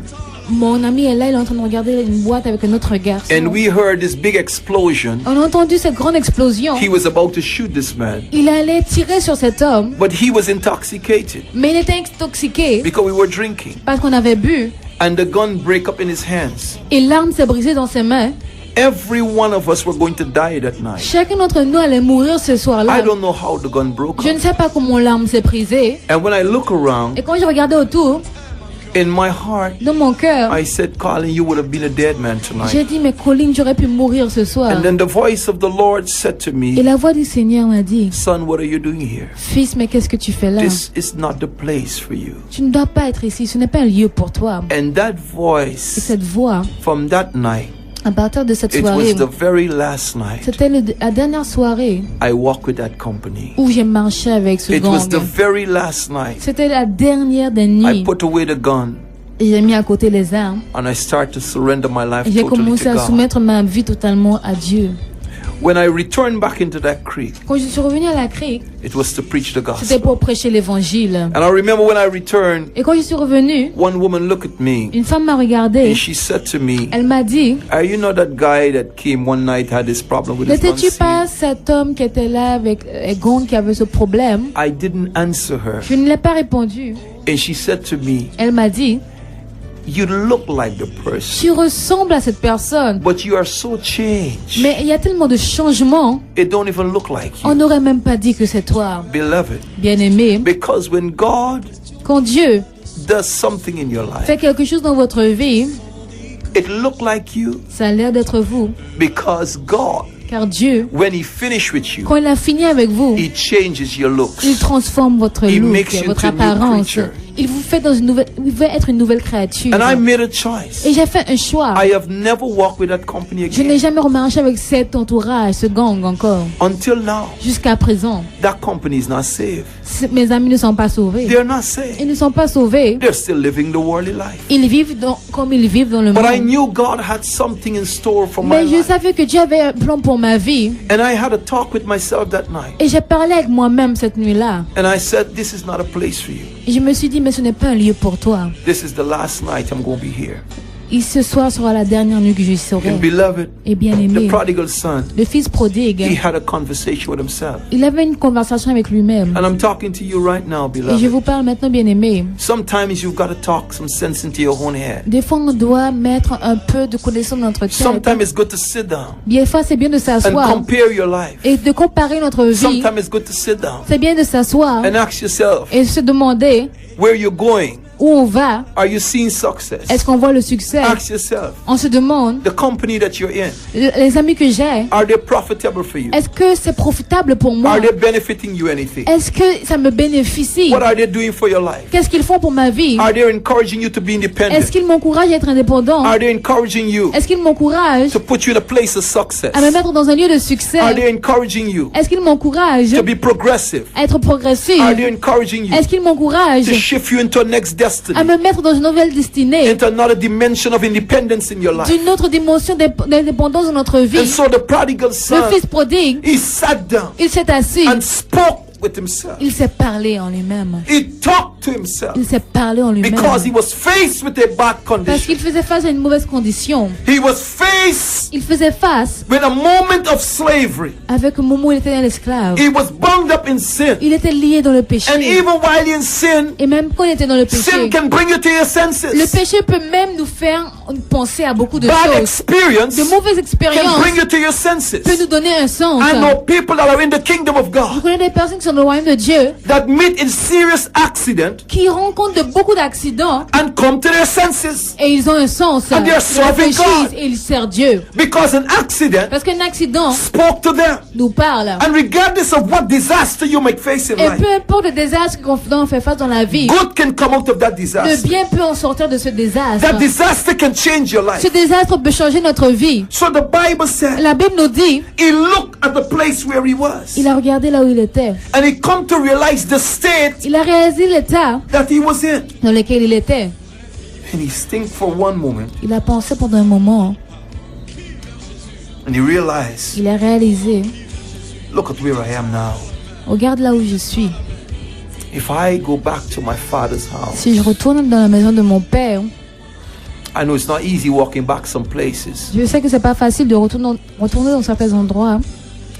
Mon ami est là, il est en train de regarder une boîte avec un autre garçon. And we heard this big explosion. On a entendu cette grande explosion. He was about to shoot this man, Il allait tirer sur cet homme, but he was intoxicated mais il était intoxiqué because we were drinking. parce qu'on avait bu. And the gun break up in his hands. Et l'arme s'est brisée dans ses mains. Every one of us were going to die that night. Chacun d'entre nous allait mourir ce soir-là. I don't know how the gun broke Je ne up. sais pas comment l'arme s'est brisée. And when I look around, Et quand je regardais autour, in my heart, dans mon cœur, I said, Colin, you would have been a dead man j'ai tonight. dit, mais Colin, j'aurais pu mourir ce soir. And then the voice of the Lord said to Et me, la voix du Seigneur m'a dit, son, what are you doing here? fils, mais qu'est-ce que tu fais là? This is not the place for you. Tu ne dois pas être ici, ce n'est pas un lieu pour toi. And that Et voice cette voix, from that night, à partir de cette it soirée, was the very last night c'était la dernière soirée I walked with that company. où j'ai marché avec ce It was gang. the very last night C'était la dernière des I nuits. put away the gun Et j'ai mis à côté les armes. and I started to surrender my life Et j'ai totally commencé to à God. soumettre ma vie totalement à Dieu. When I returned back into that creek, Quand je suis revenue à la crique, it was to preach the c'était gospel. pour prêcher l'évangile. And I remember when I returned, Et quand je suis revenue, one woman looked at me une femme m'a regardée. and she said to me, Elle m'a dit, are you not that guy that came one night, had this problem with his n'étais-tu pas non-seed? cet homme qui était là avec Egon qui avait ce problème? I didn't answer her. Je ne l'ai pas répondu. And she said to me, Elle m'a dit, you look like the person, tu ressembles à cette personne. but you are so changed. Mais il y a tellement de changements, It don't even look like on you. n'aurait même pas dit que c'est toi. Beloved, Bien-aimé, because when God quand Dieu does something in your life, fait quelque chose dans votre vie, it look like you ça a l'air d'être vous. because God, Car Dieu, when he finished with you, quand il a fini avec vous, he changes your il looks. transforme votre He look, makes you votre into a new apparence. creature. Il vous fait dans une nouvelle, il veut être une nouvelle créature. And I made a choice. Et j'ai fait un choix. I have never walked with that company Je n'ai again. jamais remarché avec cet entourage, ce gang encore. Until now, Jusqu'à présent, that company is not saved. mes amis ne sont pas sauvés. They're not Ils saved. ne sont pas sauvés. They're still living the worldly life. Ils vivent comme ils vivent dans le But I monde. knew God had something in store for my Mais je life. savais que Dieu avait un plan pour ma vie. And I had a talk with myself that night. Et j'ai parlé avec moi-même cette nuit-là. And I said, this is not a place for you. Et je me suis dit, mais ce n'est pas un lieu pour toi. This is the last night I'm going to be here. Et ce soir sera la dernière nuit que je serai. And beloved, Et bien the aimé, prodigal son, le fils he prodigue, had a conversation with himself. il avait une conversation avec lui-même. And I'm talking to you right now, Et je beloved. vous parle maintenant, bien aimé. Sometimes you've got to talk some sense into your own head. Des fois, on doit mettre un peu de connaissance dans notre tête. Sometimes it's good to sit down Des fois, c'est bien de and s'asseoir compare your life. et de comparer notre vie. Sometimes it's good to sit down C'est bien de s'asseoir and ask yourself et se demander where you're going. où on va. Are you seeing success? Est-ce qu'on voit le succès? Ask yourself, On se demande, the company that you're in, les amis que j'ai, are they profitable for you? est-ce que c'est profitable pour moi? Are they benefiting you anything? Est-ce que ça me bénéficie? What are they doing for your life? Qu'est-ce qu'ils font pour ma vie? Are they encouraging you to be Est-ce independent? qu'ils m'encouragent à être indépendant? Are they encouraging you Est-ce qu'ils m'encouragent to put you in a place of success? à me mettre dans un lieu de succès? Are they encouraging you Est-ce qu'ils m'encouragent to be progressive? à être progressif? Are they encouraging you Est-ce qu'ils m'encouragent to shift you into a next à destiny, me mettre dans une nouvelle destinée, into another dimension of independence in your life? d'une autre dimension d'indépendance dans notre And vie? so the prodigal Le son, fils prodigue, he sat down il s'est assis, and spoke with himself. il s'est parlé en lui-même. He talked to himself Il s'est parlé en lui-même. because he was faced with a bad Parce condition. qu'il faisait face à une mauvaise condition. He was faced Il faisait face with a moment of slavery. avec un moment où il était un esclave. He was bound up in sin. Il était lié dans le péché. And even while in sin, Et même quand il était dans le péché, sin can bring you to your le senses. péché peut même nous faire penser à beaucoup de Bad choses. experience De mauvaises can expériences bring you to your peut senses. nous donner un sens. I know people that are in the kingdom of Je God connais des personnes qui sont dans le royaume de Dieu that meet in serious accident qui rencontrent de beaucoup d'accidents and come to their senses et ils ont un sens. And they're Ils serving réfléchissent God. et ils servent Dieu. because an accident Parce qu'un accident spoke to them. nous parle. And regardless of what disaster you might face in Et life, peu importe le désastre qu'on fait face dans la vie, good can come out of that le disaster. bien peut en sortir de ce désastre. That disaster can change your life. Ce désastre peut changer notre vie. So the Bible said La Bible nous dit, he looked at the place where he was il a regardé là où il était. and he come to realize the state Il a réalisé l'état that he was in. dans lequel il était. And he think for one moment Il a pensé pendant un moment. and he realized, Il a réalisé, look at where I am now. regarde là où je suis. If I go back to my father's house, Si je retourne dans la maison de mon père, I know it's not easy walking back some places. Je sais que c'est pas facile de retourner dans certains endroits.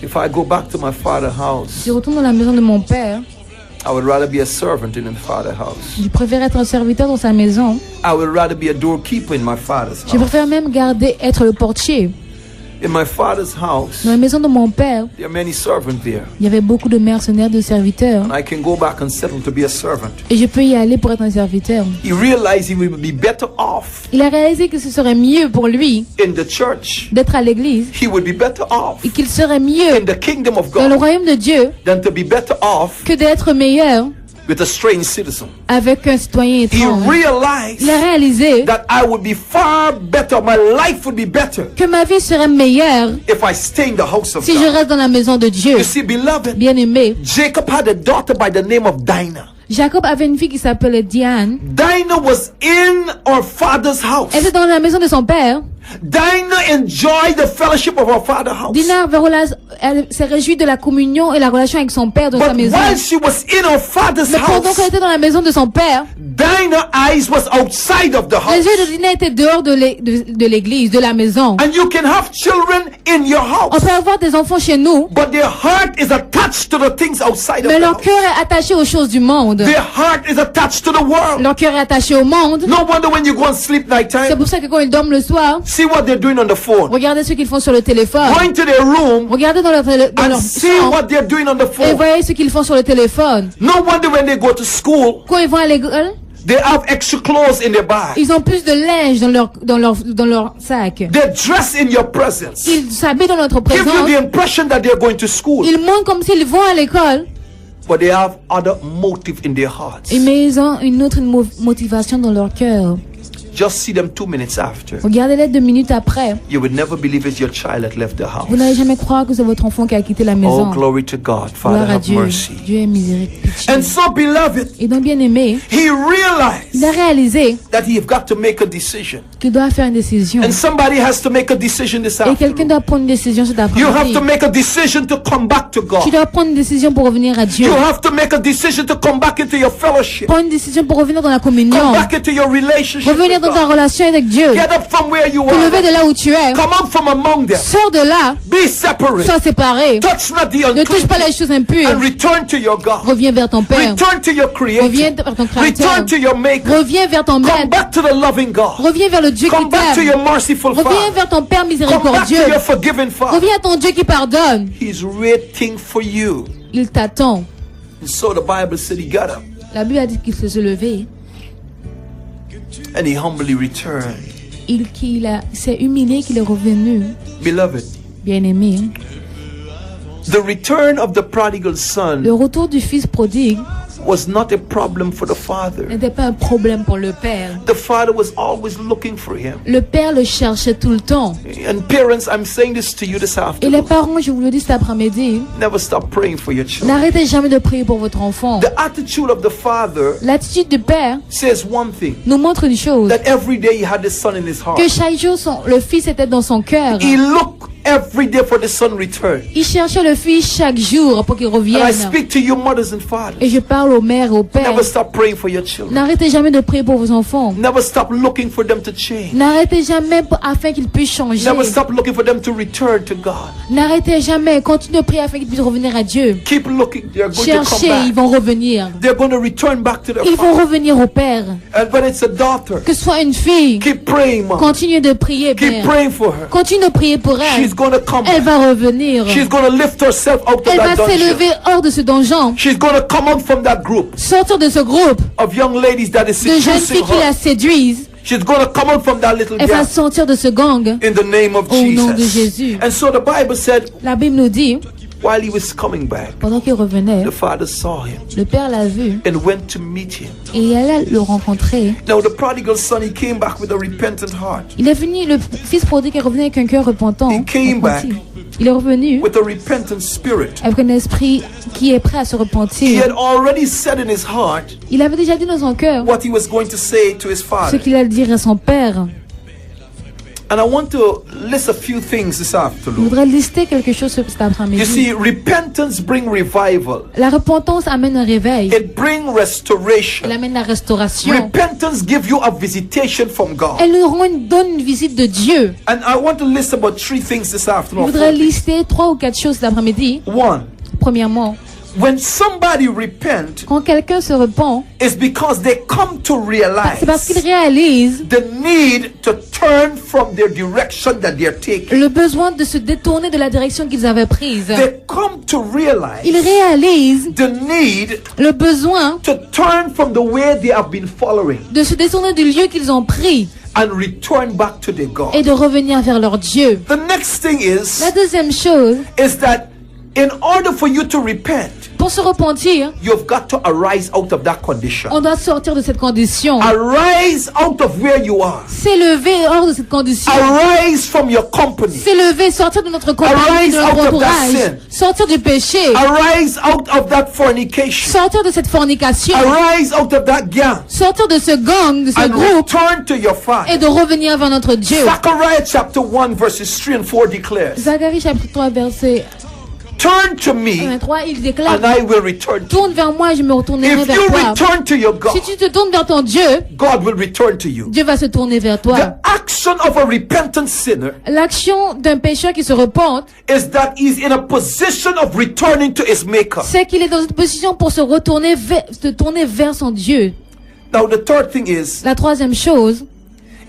If I go back to my father's house, Si je retourne dans la maison de mon père, I would rather be a servant in the father's house. je préfère être un serviteur dans sa maison. I would rather be a doorkeeper in my father's Je house. préfère même être le portier. In my father's house, Dans la maison de mon père, there are many servants there. il y avait beaucoup de mercenaires, de serviteurs. And I can go back and settle to be a servant. Et je peux y aller pour être un serviteur. He realized he would be better off Il a réalisé que ce serait mieux pour lui in the church. d'être à l'église He would be better off et qu'il serait mieux in the kingdom of dans le God royaume de Dieu than to be better off que d'être meilleur with a strange citizen. avec un citoyen He étrange. realized Il a réalisé that I would be far better, my life would be better que ma vie serait meilleure if I stay in the house of si je God. reste dans la maison de Dieu. You see, beloved, Bien-aimé, Jacob had a daughter by the name of Dinah. Jacob avait une fille qui s'appelait Diane. Dinah was in her father's house. Elle était dans la maison de son père. Dinah enjoyed the fellowship of her father's house. Dina, elle s'est réjouie de la communion et la relation avec son père dans sa But maison. while she was in her father's Mais pendant house, qu'elle était dans la maison de son père, Dinah's eyes was outside of the les house. yeux de Dina étaient dehors de l'église, de la maison. And you can have children in your On house, peut avoir des enfants chez nous, but their heart is attached to the things outside of mais the leur house. cœur est attaché aux choses du monde. Their heart is attached to the world. Leur cœur est attaché au monde. No wonder when you go and sleep C'est nighttime, pour ça que quand ils dorment le soir, see what they're doing on the phone. regardez ce qu'ils font sur le téléphone. Go into their room Regardez dans leur and see chambre what they're doing on the et phone. voyez ce qu'ils font sur le téléphone. No wonder when they go to school, Quand ils vont à l'école, they have extra clothes in their bag. ils ont plus de linge dans leur sac. They're dressed in your presence. Ils s'habillent dans notre Give you présence. the impression that they're going to school, Ils montrent comme s'ils vont à l'école. but they have other motive in their hearts. Mais ils ont une autre motivation dans leur cœur. Just see them 2 minutes after. Regardez-les 2 minutes après. You would never believe it's your child that left the house. Vous n'allez jamais croire que c'est votre enfant qui a quitté la Oh, maison. glory to God. Father, Gloire à have Dieu. mercy. Dieu est miséricordieux. And so, beloved, Et donc, bien aimé, he realized il a réalisé that he've got to make a decision. qu'il doit faire une décision. And somebody has to make a decision this Et quelqu'un afternoon. doit prendre une décision cet You have après-midi. to make a decision to come back to Tu God. dois prendre une décision pour revenir à Dieu. You have to make a decision to come back into your fellowship. Prends une décision pour revenir dans la communion. Come back into your relationship Revenir with dans ta God. relation avec Dieu. Get up from where you Te lever de are. là où tu es. Come out from among them. Sors de là. Be separate. Sois séparé. Touch not the Ne touche unclean pas les choses impures. and return to your God. Reviens vers ton Père. Return to your Reviens Creator. vers ton Créateur. Return to your Maker. Reviens vers ton Come Maître. back to the loving God. Reviens vers le Dieu qui Come back to t'aime. your merciful Reviens Father. vers ton Père Come back to miséricordieux. your forgiving Father. Reviens à ton Dieu qui pardonne. He's waiting for you. Il t'attend. And so the Bible said he got up La Bible a dit qu'il se levait. and he humbly returned. Qu'il s'est humilié, qu'il est revenu. Beloved, Bien-aimé. the return of the prodigal son Le retour du fils prodigue was not a problem for the father. n'était pas un problème pour le père. The father was always looking for him. Le père le cherchait tout le temps. And parents, I'm saying this to you this Et les afternoon. parents, je vous le dis cet après-midi, Never stop praying for your children. n'arrêtez jamais de prier pour votre enfant. The attitude of the father L'attitude du père says one thing, nous montre une chose. that every day he had the son in his heart. Que chaque jour, le fils était dans son cœur. He looked every day for the son return. Il cherchait le fils chaque jour pour qu'il And I revienne. speak to you mothers and fathers. Et je parle aux mères et aux pères. Never stop praying for your children. N'arrêtez jamais de prier pour vos enfants. Never stop looking for them to change. N'arrêtez jamais afin qu'ils puissent changer. Never stop looking for them to return to God. N'arrêtez jamais. Continuez de prier afin qu'ils puissent revenir à Dieu. Keep looking. They're going to Cherchez, come ils back. vont revenir. They're going to return back to their Ils vont father. revenir au Père. And when it's a daughter, Que ce soit une fille, keep praying, mom. continuez de prier, Keep Père. praying for her. Continue de prier pour elle. She's going to come Elle back. va revenir. She's going to lift herself out of Elle va that dungeon. s'élever hors de ce donjon. She's going to come out from that group Sortir de ce groupe of young ladies that is de jeunes seducing filles qui la her. séduisent. She's going to come out from that little Elle va gap sortir de ce gang. in the name of Au nom de Jesus. Jésus. And so the Bible said, La Bible nous dit, while he was coming back, pendant qu'il revenait, the father saw him le Père l'a vu and went to meet him. et il allait le rencontrer. Now the prodigal son, he came back with a repentant heart, Il est venu, le fils prodigue est revenu avec un cœur repentant. He came repenti. back. Il est revenu with a repentant spirit. avec un esprit qui est prêt à se He repentir. had already said in his heart Il avait déjà dit dans son cœur what he was going to say to his ce father. qu'il allait dire à son père. And I want to list a few things this Je afternoon. voudrais lister quelque chose cet You après-midi. see, repentance brings revival. La repentance amène un réveil. It brings Elle restoration. amène la restauration. Repentance gives you a visitation from God. Elle nous donne une visite de Dieu. And I want to list about 3 things this Je afternoon. voudrais lister 3 ou 4 choses cet après-midi. 1. Premièrement, When somebody repent, quand quelqu'un se repent, it's because they come to c'est parce qu'il realize réalise the need to turn from their direction that they're taking. le besoin de se détourner de la direction qu'ils avaient prise. They come to realize Il réalise the need le besoin to turn from the way they have been following de se détourner du lieu qu'ils ont pris and return back to their God. et de revenir vers leur Dieu. The next thing La is deuxième chose, that in order for you to repent, pour se repentir, you've got to arise out of that condition. on doit sortir de cette condition. Arise out of where you are. S'élever hors de cette condition. Arise from your company. S'élever, sortir de notre compagnie, Arise de notre out of that entourage. sin. Sortir du péché. Arise out of that fornication. Sortir de cette fornication. Arise out of that gang Sortir de ce gang, de ce and groupe. return to your Father. Et de revenir vers notre Dieu. Zechariah chapter 1 verses 3 and 4 declares, Zacharie chapitre 3 verset turn to me 23, il déclare, and I will return to you. tourne vers moi et je me retournerai If vers you toi. return to your God, Si tu te tournes vers ton Dieu, God will return to you. Dieu va se tourner vers toi. The action of a repentant sinner L'action d'un pécheur qui se repente, is that he's in a position of returning to his maker. c'est qu'il est dans une position pour se retourner, se tourner vers son Dieu. Now the third thing is, La troisième chose,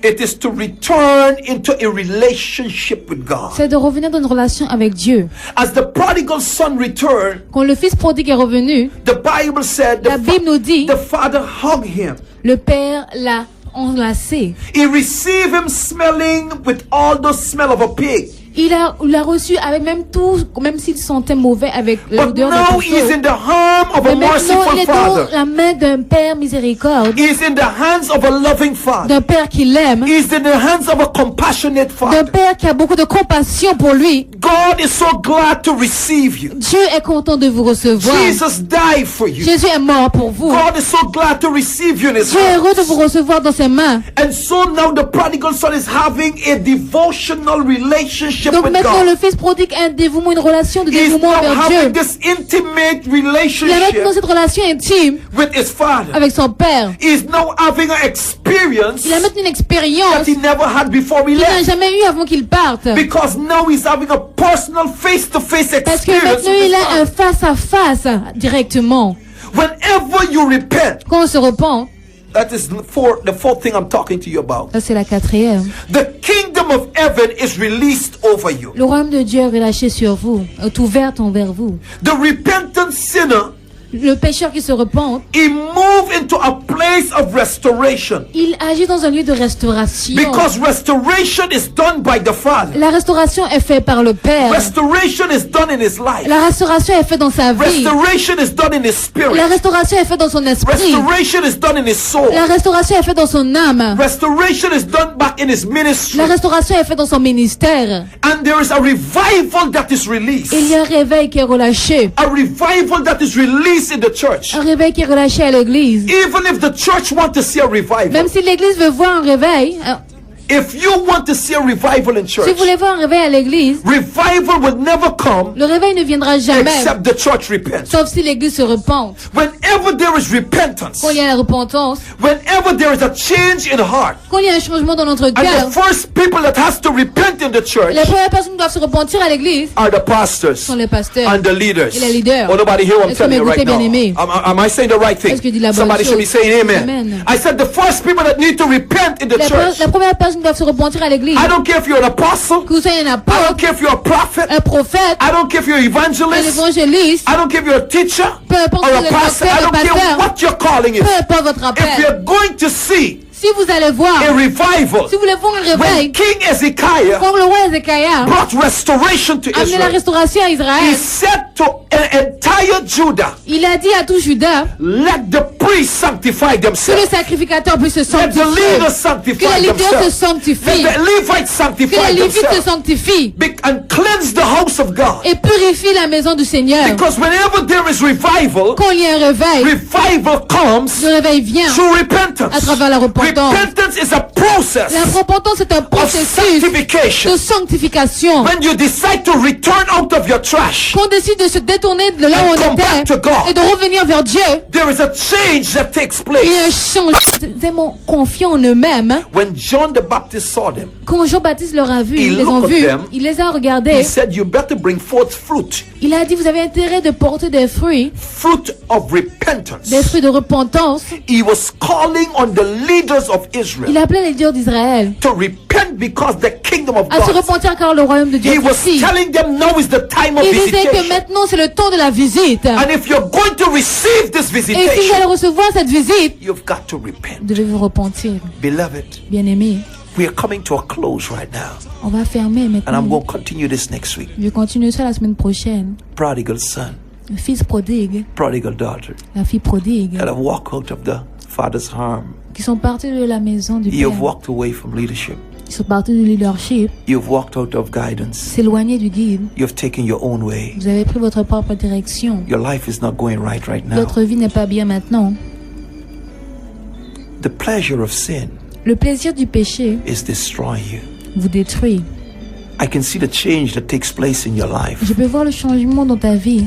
it is to return into a relationship with God. c'est de revenir dans une relation avec Dieu. As the prodigal son returned, Quand le fils prodigue est revenu, the Bible said la Bible nous dit, the father hugged him. le père l'a enlacé. He received him smelling with all the smell of a pig. Il l'a reçu avec même tout, même s'il sentait mauvais avec But l'odeur d'un now couteau. he's in the arm of a Mais maintenant, il merciful est dans father. la main d'un père miséricorde, He's in the hands of a loving father. d'un père qui l'aime, He's in the hands of a compassionate d'un father. père qui a beaucoup de compassion pour lui. God is so glad to receive you. Dieu est content de vous recevoir. Jesus died for you. Jésus est mort pour vous. God is so glad to receive you in his Dieu est heureux de hands. vous recevoir dans ses mains. And so now the prodigal son is having a devotional relationship Donc with maintenant, God. le fils prodigue a un dévouement, une relation de He's dévouement now vers having Dieu. this intimate Il a maintenant relationship cette relation intime with his father. avec son père. He's now having an experience Il a maintenant une that expérience he never had before he qu'il n'a left. jamais eu avant qu'il parte. Because now he's having a personal face-to-face Parce que experience maintenant, with his il a un father. face-à-face directement. Whenever you repent, Quand on se repent, that is the fourth thing I'm talking to you about. ça c'est la quatrième. The kingdom of heaven is released over you. Le royaume de Dieu est relâché sur vous, est ouvert envers vous. The repentant sinner, Le pécheur qui se repent, he moved into a place of restoration. il agit dans un lieu de restauration. Because restoration is done by the Father. La restauration est faite par le Père. Restoration is done in his life. La restauration est faite dans sa vie. Restoration is done in his spirit. La restauration est faite dans son esprit. Restoration is done in his soul. La restauration est faite dans son âme. Restoration is done back in his ministry. La restauration est faite dans son ministère. And there is a revival that is released. Il y a un réveil qui est relâché. A revival that is released in the church. Un réveil qui est relâché à l'église. Even if the church wants to see a revival. Même si l'église veut voir un réveil, If you want to see a revival in church, si vous voulez voir un réveil à l'église, revival will never come le réveil ne viendra jamais. except the church repents. Sauf si l'église se repente. Whenever there is repentance, Quand il y a la repentance, whenever there is a change in heart, quand il y a un changement dans notre and cœur, the first people that has to repent in the church les premières personnes qui doivent se repentir à l'église are the pastors sont les pasteurs. and the leaders. Et les leaders. Oh, nobody here, I'm Est-ce que telling you right m'écoutez, now. bien-aimés? Am I saying the right thing? Est-ce que je dis la bonne Somebody should be chose? saying amen. Amen. I said the first people that need to repent in the church. La première personne qui doit se repentir à l'église, I don't care if you're an apostle. que vous soyez un I don't apôtre, care if you're a prophet. un prophète, I don't care if you're an un evangelist. évangéliste, I don't care if you're a teacher peu importe or si a vous êtes pastor. I pasteur, don't care pasteur, what your calling is. peu importe votre If appel. you're going to see Si vous allez voir, a revival, si vous voulez voir un when réveil, King Ezekiah quand le roi Ézéchias brought restoration to a amené la Israel, restauration à he Israël, said to an entire Judah, il a dit à tout Judas let the priests sanctify que themselves. le sacrificateur puisse se Let the sanctifier, leaders que sanctify les leaders se themselves. sanctifient, Let the Levites que sanctify les Lévites se themselves. sanctifient And cleanse the house of God. et purifie la maison du Seigneur. Because whenever there is revival, Quand il y a un réveil, revival comes le réveil vient through repentance. à travers la repentance. Repentance is a process La repentance est un of processus sanctification. de sanctification. When you decide to return out of your trash, Quand on décide de se détourner de là où And on come back to était God. et de revenir vers Dieu, there is a change that takes il y a un place. changement. Tellement confiants en eux-mêmes. Hein. When John the Baptist saw them, Quand Jean-Baptiste leur a vus, He ils les ont looked at vus, them. il les a he regardés. said, you better bring forth fruit. Il a dit, vous avez intérêt de porter des fruits Fruit of repentance. de repentance. He was calling on the leaders of Il Israel appelait les leaders d'Israël to repent because the kingdom of à se God. repentir car le royaume de Dieu He est was ici. telling them now is the time of Il disait que visitation. maintenant c'est le temps de la visite. And if you're going to receive this Et si vous visitation, allez recevoir cette visite, you've got to repent. vous devez vous repentir. Beloved, Bien-aimés, we are coming to a close right now. on va fermer And I'm maintenant. going to continue this next week. Je continue ça la semaine prochaine. Prodigal son, Le fils prodigue, prodigal daughter, la fille prodigue, that have walked out of the father's harm. qui sont partis de la maison du You've Père. walked away from leadership. Ils sont partis du leadership, You've walked out of guidance. s'éloigner du guide. You've taken your own way. Vous avez pris votre propre direction. Your life is not going right now. Votre vie n'est pas bien maintenant. The pleasure of sin Le plaisir du péché is destroying you. vous détruit. I can see the change that takes place in your life. Je peux voir le changement dans ta vie.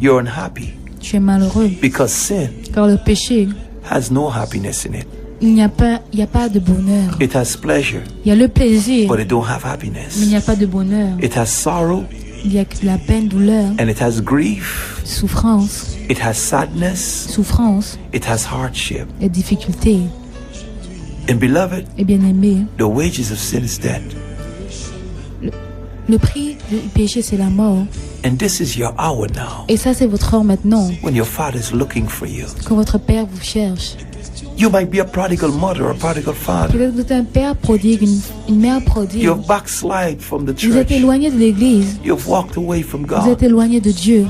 You're unhappy Tu es malheureux. because sin Car le péché, has no happiness in it. il n'y a pas de bonheur. It has pleasure, Il y a le plaisir, but it don't have mais il happiness. n'y a pas de bonheur. It has sorrow Il y a que de la peine, douleur, and it has grief. souffrance, It has sadness. souffrance It has hardship. et difficulté. And beloved, Et bien aimé, the wages of sin is death. le prix du péché c'est la mort. And this is your hour now Et ça c'est votre heure maintenant. when your father is looking for you. Quand votre père vous cherche. You might be a prodigal mother or a prodigal father. Peut-être que vous êtes un père prodigue, une mère prodigue. You've backslid from the Vous êtes church. éloigné de l'église. You've walked away from Vous êtes God. éloigné de Dieu.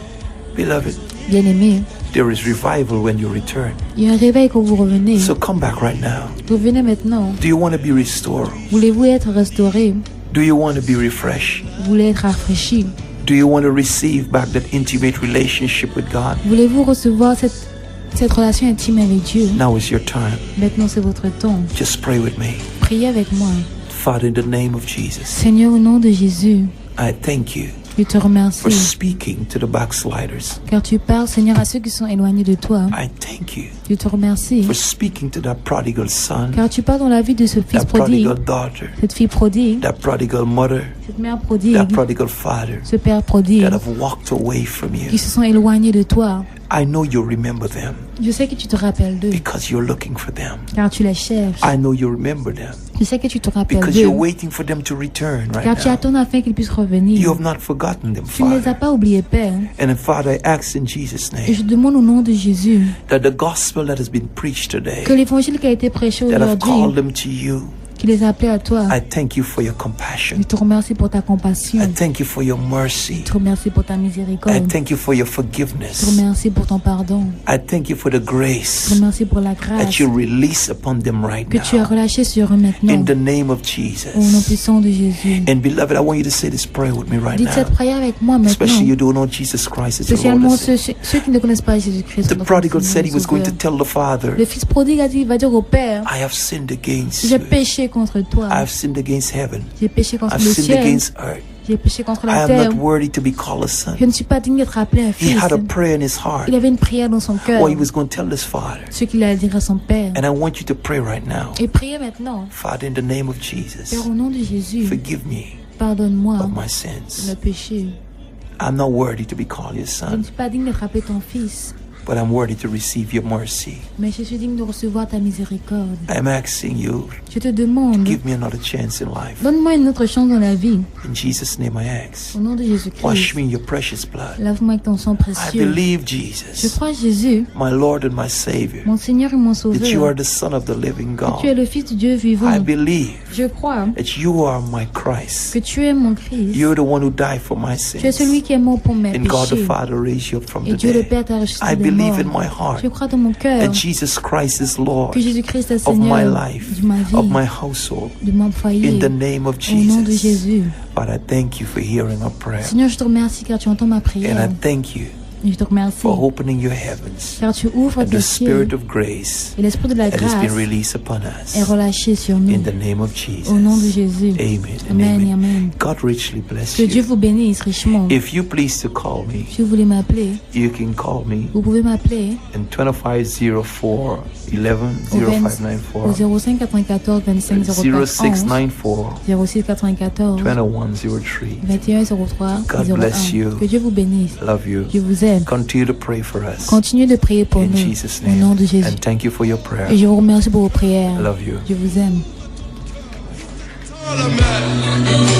Beloved, Bien aimé, there is revival when you return. il y a un réveil quand vous revenez. So come back right now. Revenez maintenant. Do you want to be restored? Voulez-vous être restauré? Do you want to be refreshed? Vous voulez être rafraîchi? Do you want to receive back that intimate relationship with God? Voulez-vous recevoir cette relation intime avec Dieu? Now is your time. Maintenant c'est votre temps. Just pray with me. Priez avec moi. Father, in the name of Jesus, Seigneur, au nom de Jésus, I thank you je te for remercie. speaking to the backsliders. Car tu parles, Seigneur, à ceux qui sont éloignés de toi. I thank you Je te remercie. for speaking to that prodigal son, Car tu parles dans la vie de ce fils that prodigue, prodigal daughter, cette fille prodigue, that prodigal mother, cette mère that prodigue, prodigal father ce père prodigue, that have walked away from qui you. se sont éloignés de toi. I know you remember them Je sais que tu te rappelles d'eux, because you're looking for them. car tu les cherches. I know you remember them Je sais que tu te rappelles because d'eux, you're waiting for them to return car right tu now. attends afin qu'ils puissent revenir. You have not forgotten them, Tu ne les as Father. pas oubliés, Père. And Father, I ask in Jesus' Et name je demande au nom de Jésus that the gospel that has been preached today, que l'évangile qui a été prêché that have called aujourd'hui, them to you, qui les a appelés à toi, I thank you for your je compassion. te remercie pour ta compassion. I thank you for your mercy. Je te remercie pour ta I miséricorde. thank you for your Je te forgiveness. remercie pour ton pardon. I thank you for the Je te grace remercie pour la grâce that you release upon them right que tu as now. relâchée sur eux maintenant. In the name of Au nom Jesus. puissant de Jésus. And beloved, I want you to say this prayer with me right Dites cette now. prière avec moi maintenant. Especially you don't know Jesus Christ as your Lord Spécialement and Savior. ceux qui ne connaissent pas Jésus-Christ. The notre prodigal Seigneur said et he was going to Sauveur. tell the Father, Le fils prodigue a dit, il va dire au Père, I have sinned against j'ai you. péché contre toi. I have sinned against heaven. J'ai péché contre I've le sinned ciel. against earth. J'ai péché contre I la am terre. not worthy to be called a son. Je ne suis pas digne d'être appelé un He fils. had a prayer in his heart. Il avait une prière dans son cœur. What he was going to tell his father. Ce qu'il allait dire à son Père. And I want you to pray right now. Et priez maintenant. Father, in the name of Jesus, Père, au nom de Jésus, forgive me pardonne-moi of my de sins. mes péchés. I'm not worthy to be called your Je ne son, suis pas digne d'être appelé ton fils, but I'm worthy to receive your mercy. mais je suis digne de recevoir ta miséricorde. I'm asking you, Je te demande, give me another chance in life. donne-moi une autre chance dans la vie. In Jesus' name I ask. Au nom de Wash Jésus-Christ, me in your precious blood. lave-moi avec ton sang I précieux. believe, Je Jesus, crois, Jésus, my Lord and my Savior, mon Seigneur et mon that you Sauveur, are the Son of the living que tu es God. le Fils du Dieu vivant. I believe Je crois that you are my Christ. que tu es mon Christ. You're the one who died for my Tu es celui sins. qui est mort pour mes And God the péchés. Father raised you up from Et the Dieu le dead. Père t'a ressuscité I des believe believe in mort. my heart Je crois dans mon cœur that Jesus Christ is Lord que Jésus-Christ est of my Seigneur life, de ma vie, of my household. de mon foyer. In the name of Au nom de Jesus. Jésus. Father, I thank you for hearing our prayer. Seigneur, je te remercie car tu entends ma And prière. I thank you Et je te remercie for opening your heavens car tu ouvres and tes the cieux spirit of grace et l'esprit de la that has grâce been released upon us. est relâché sur nous. In the name of Jesus. Au nom de Jésus. Amen. and Amen et amen. amen. God richly bless Que Dieu you. vous bénisse richement. If you please to call me, Si vous voulez m'appeler, you can call me vous pouvez m'appeler in 2504 11 au 0594 05 94 25 04 0694 06 94 2103. 21 03 God 01. bless you. Que Dieu vous bénisse. Love you. Je vous aime. Continue to pray for us. Continuez de prier pour In nous. Jesus' Au nom name. de Jésus. And thank you for your prayer. Et je vous remercie pour vos prières. Love you. Je vous aime. All of that.